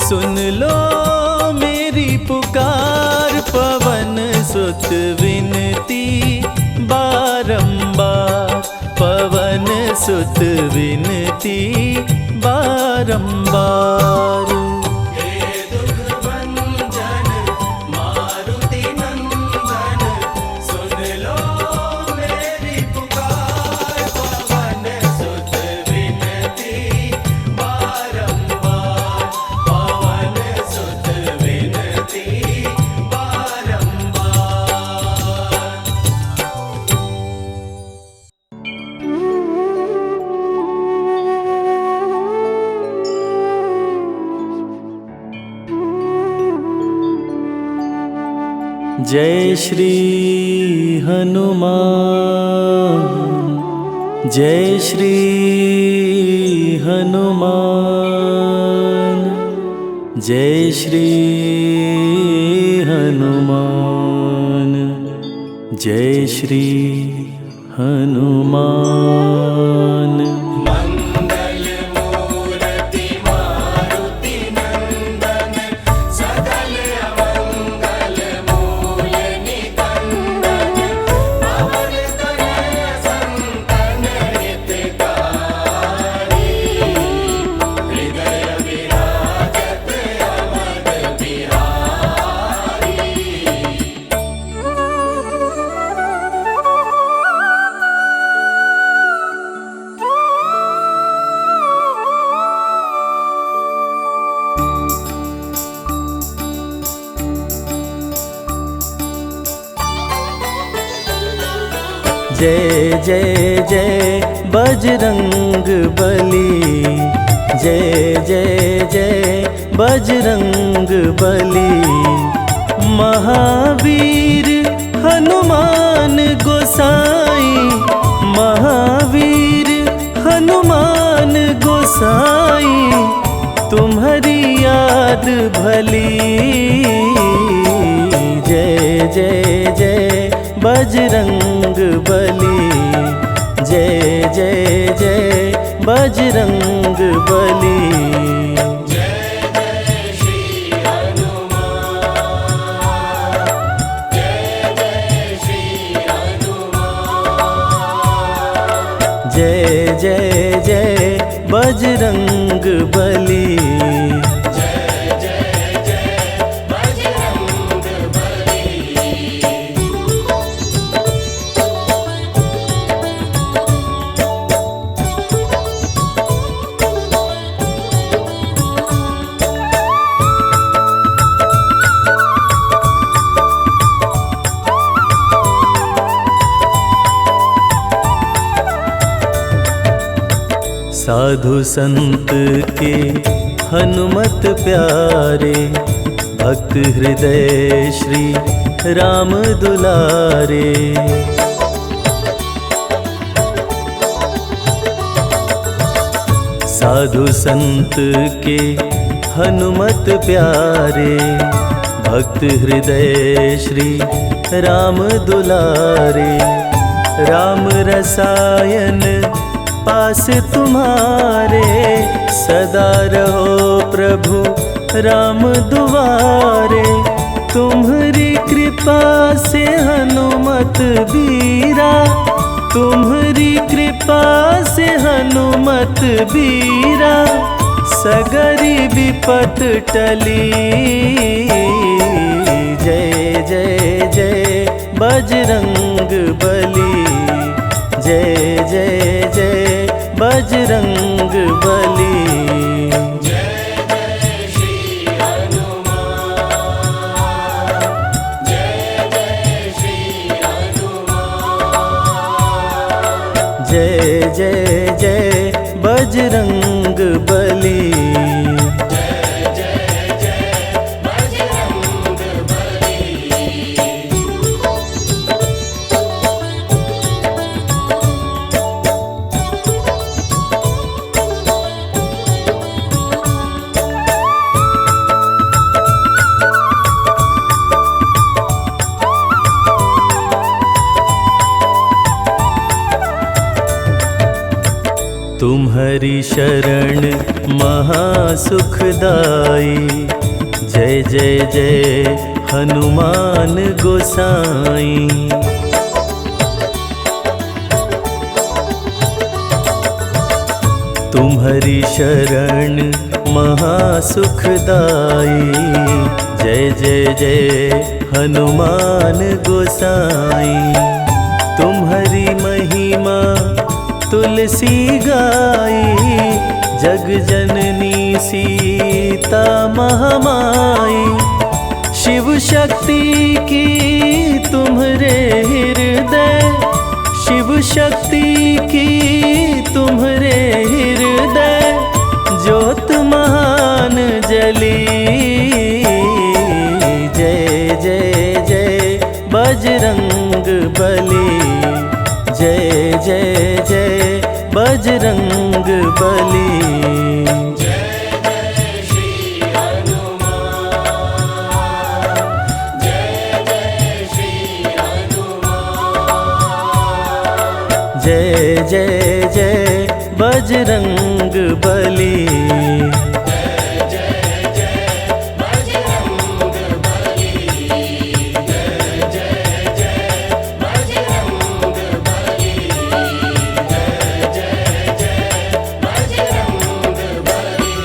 सुन लो मेरी पुकार। पवन सुत विनती बारंबार, पवन सुत विनती बारंबार। हे दुख भंजन मारुति नंदन, सुन लो मेरी पुकार। पवन सुत विनती बारंबार, पवन सुत विनती बारंबार। जय श्री हनुमान, जय श्री हनुमान, जय श्री हनुमान, जय श्री हनुमान। मंगल मूर्ति मारुति नंदन, सकल अमंगल मूल निकंदन। पवन तनय संतन हितकारी, हृदय विराजत अवध बिहारी। जय जय जय बजरंग बली, जय जय जय बजरंग बली। महावीर हनुमान गोसाई, महावीर हनुमान गोसाई। तुम्हारी याद भली, जय जय जय बजरंग बली। जय जय जय बजरंग बली। जय जय श्री हनुमान, जय जय श्री हनुमान, जय जय जय बजरंग बली। जय जय जय बजरंग बली। साधु संत के हनुमत प्यारे, भक्त हृदय श्री राम दुलारे। साधु संत के हनुमत प्यारे, भक्त हृदय श्री राम दुलारे। राम रसायन पास तुम्हारे, सदा रहो प्रभु राम दुआरे। तुम्हारी कृपा से हनुमत बीरा, तुम्हारी कृपा से हनुमत बीरा। सगरी विपत टली। जय जय जय बजरंग बली। जय जय जय बजरंग बली। जय जय श्री हनुमान, जय जय श्री हनुमान, जय जय जय बजरंग बली। जय जय जय बजरंग बली। तुम्हारी शरण महासुखदाई। जय जय जय हनुमान गोसाई। तुम्हारी शरण महासुखदाई। जय जय जय हनुमान गोसाई। तुम्हारी महिमा तुलसी गाई। जग जननी सीता महामाई। शिव शक्ति की तुम्हारे हृदय, शिव शक्ति की तुम्हारे हृदय। ज्योत महान जली। जय जय जय बजरंग बली। जय जय जय बजरंग बली। जय जय श्री हनुमान, जय जय श्री हनुमान, जय जय जय बजरंग बली। जय जय जय बजरंग बली। जय जय जय बजरंग बली। जय जय जय बजरंग बली।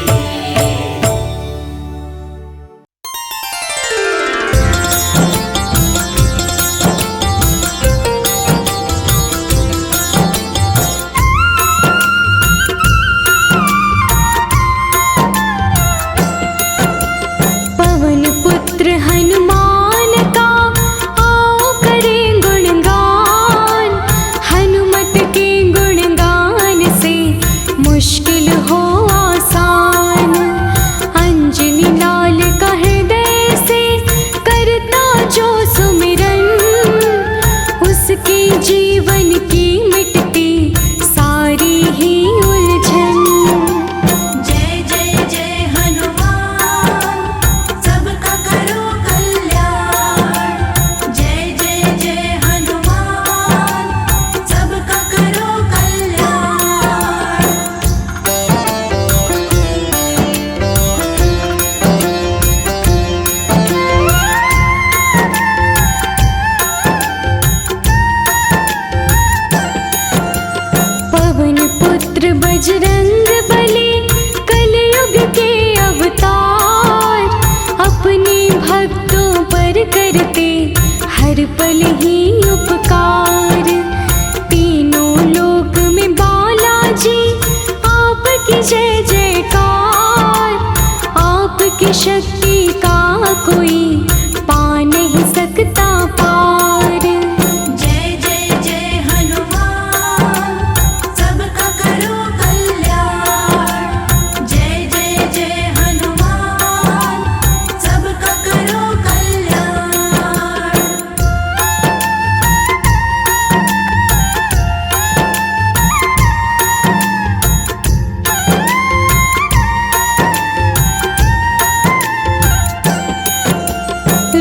बजरंग बली कलयुग के अवतार, अपने भक्तों पर करते हर पल ही उपकार। तीनों लोक में बालाजी आपकी जय जयकार, आपकी शक्ति का कोई पा नहीं सकता पार। जय जय जय हनुमान, सबका करो कल्याण। जय जय जय हनुमान, सबका करो कल्याण।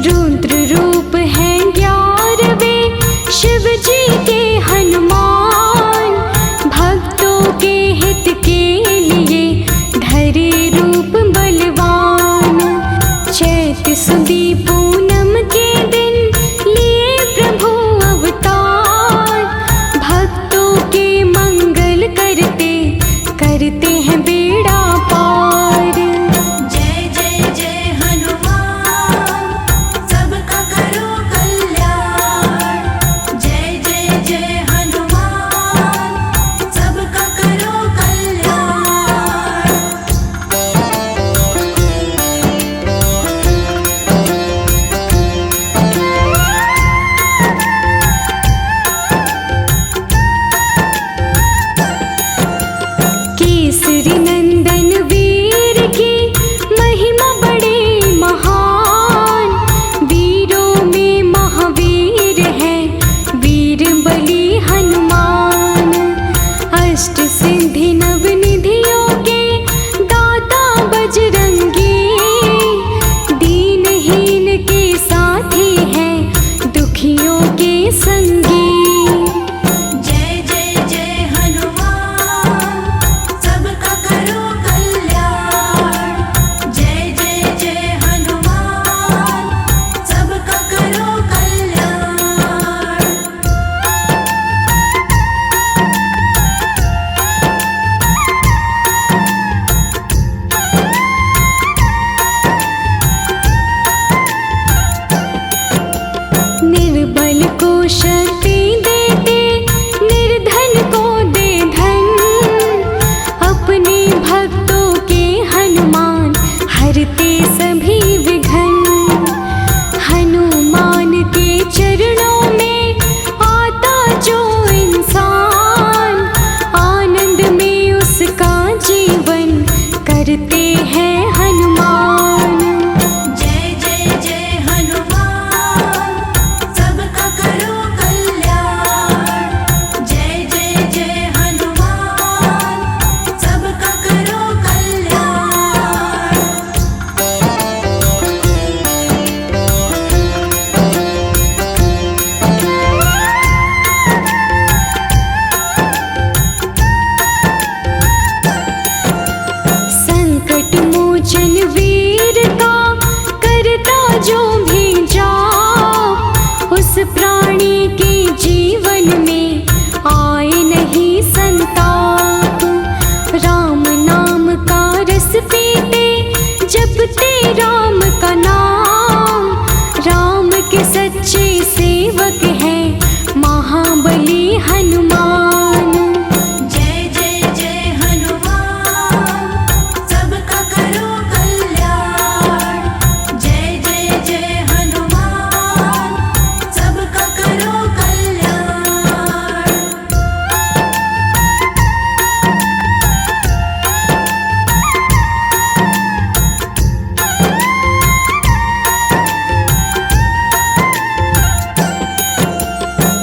रुद्र रूप है 11वें शिव जी के हनुमान, भक्तों के हित के लिए धरे रूप बलवान। चैत सुदी पूनम के दिन लिए प्रभु अवतार, भक्तों के मंगल करते करते हैं बेड़ा पार। जय जय जय हनुमान, सबका करो कल्याण। जय जय जय हनुमान, सबका करो कल्याण। केसरी नंदन वीर की महिमा बड़े महान, वीरों में महावीर है वीर बली हनुमान। अष्ट सिद्धि नवनिधियों के दाता बजरंगी, दीनहीन के साथी है दुखियों के संगी। जय जय जय हनुमान, सबका करो कल्याण। जय जय जय हनुमान, सबका करो कल्याण। निर्बल को शक्ति देते, निर्धन को दे धन, अपने भक्तों के हनुमान हरते सभी विघ्न। हनुमान के चरणों में आता जो इंसान, आनंद में उसका जीवन करते हैं हनुमान। जय जय जय हनुमान, सबका करो कल्याण। जय जय जय हनुमान, सबका करो कल्याण। संकट मोचन वीर का करता जो भी जाप, उस प्राणी के जीवन में आए नहीं संताप। राम नाम का रस पीते जपते राम का नाम, राम के सच्चे सेवक हैं महाबली हनुमान। जय जय जय हनुमान, सबका करो कल्याण। जय जय जय हनुमान, सबका करो कल्याण।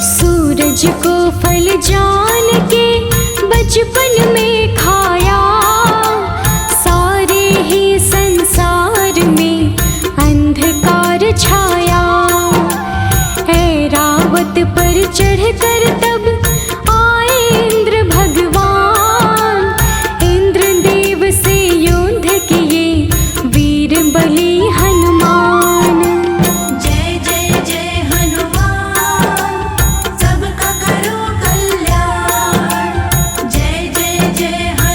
सूरज को फल जान के बचपन में खाया, सारे ही संसार में अंधकार छाया। ऐरावत पर चढ़कर तब आए इंद्र भगवान, इंद्रदेव से युद्ध किए वीर बली हनुमान। जय जय जय हनुमान, सबका करो कल्याण। जय जय जय हनुमान,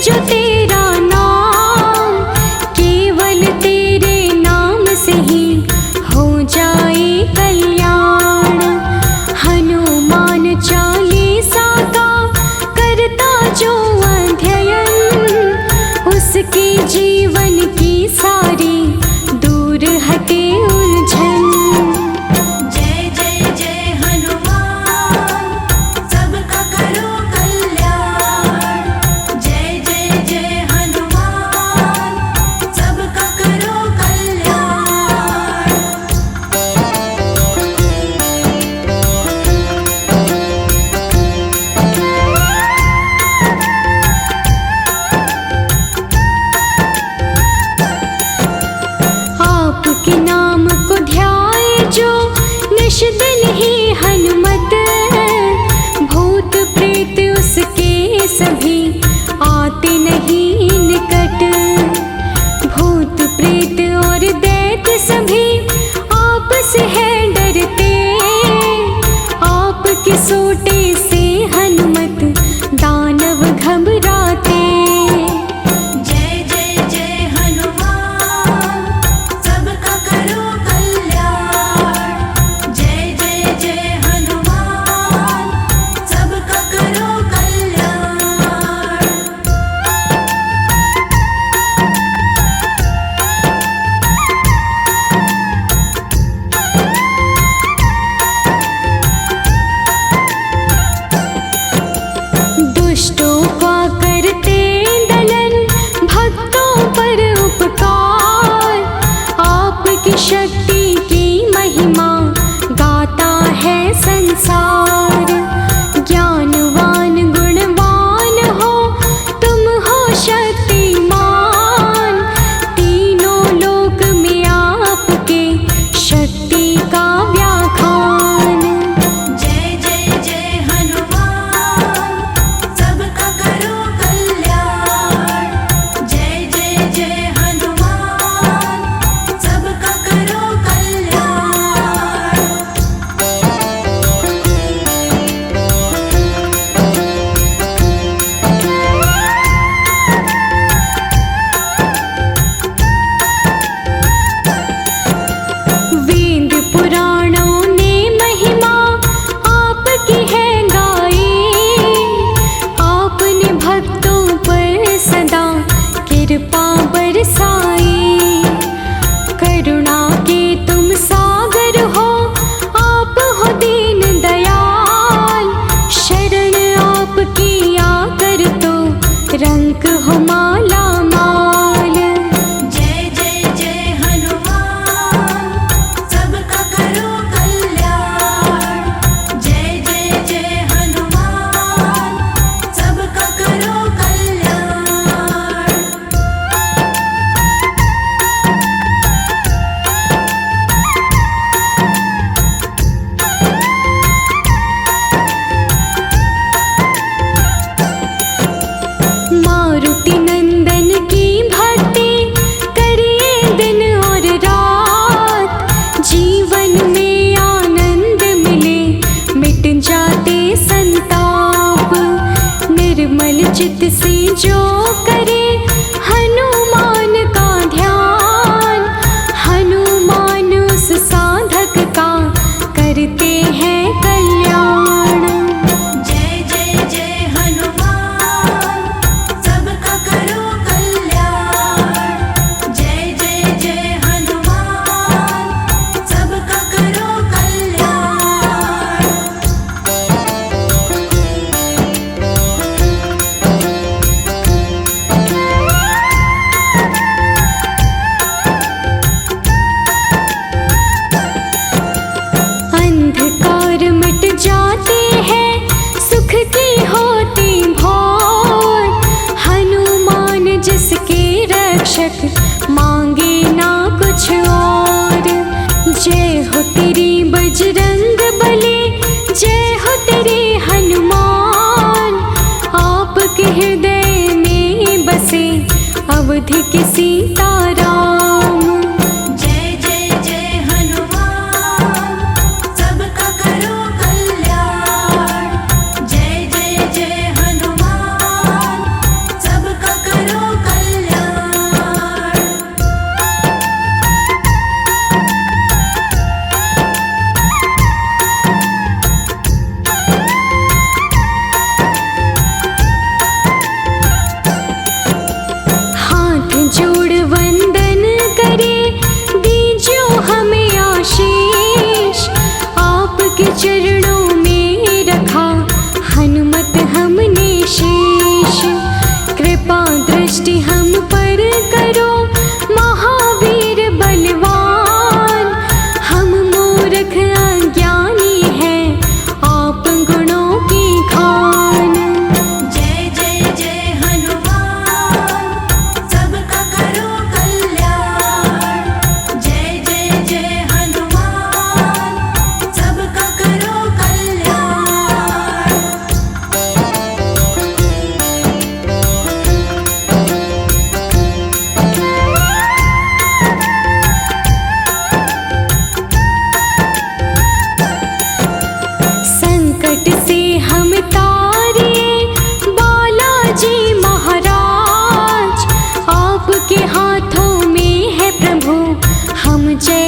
जो तेरा नाम, केवल तेरे नाम से ही हो जाए कल्याण। हनुमान चालीसा का करता जो अध्ययन, उसके जीवन की सारी दूर हटे उलझन। जय जय जय हनुमान, सबका करो कल्याण। जय जय जय हनुमान, सबका करो कल्याण। आपके नाम को ध्याए जो निश दिन ही हनुमत, भूत प्रेत उसके सभी आते नहीं निकट। भूत प्रेत और दैत्य सभी आपसे है डरते, आपके सोटे से हनुमत दानव घबराते। जय जय जय हनुमान, सबका करो कल्याण। जय जय जय हनुमान, सबका करो कल्याण। दुष्टों का करते दलन, भक्तों पर उपकार। आपकी शक्ति की महिमा गाता है संसार। ज्ञानवान गुणवान हो, तुम हो शक्तिमान। तीनों लोक में आपके शक्ति का व्याख्यान। जय जय जय हनुमान, सबका करो कल्याण। जय जय जय हनुमान, सबका करो कल्याण। वेद पुराणों ने महिमा आपकी है गाई। आपने भक्तों पर सदा कृपा बरसाई। करुणा के तुम सागर हो, आप हो दीन दयाल। शरण आपकी आकर तो रंग हो माला माल। जय जय जय हनुमान, सबका करो कल्याण। जय जय जय हनुमान, सबका करो कल्याण। मारुति नंदन की भक्ति करिए दिन और रात। जीवन में आनंद मिले, मिट जाते संताप। निर्मल चित्त से जो करे हनुमान का ध्यान, हनुमान उस साधक का करते हैं कल्याण। जय जय जय हनुमान, सबका करो कल्याण। जय जय जय हनुमान, सबका करो कल्याण। अंधकार मिट जाते हैं, सुख की होती भोर। हनुमान जिसके रक्षक मांगे ना कुछ और। जय हो तेरी बजरंग बली, जय हो तेरे हनुमान। आपके हृदय में बसे अवधि के सीताराम। जय जय जय हनुमान, सबका करो कल्याण। जय जय जय हनुमान, सबका जय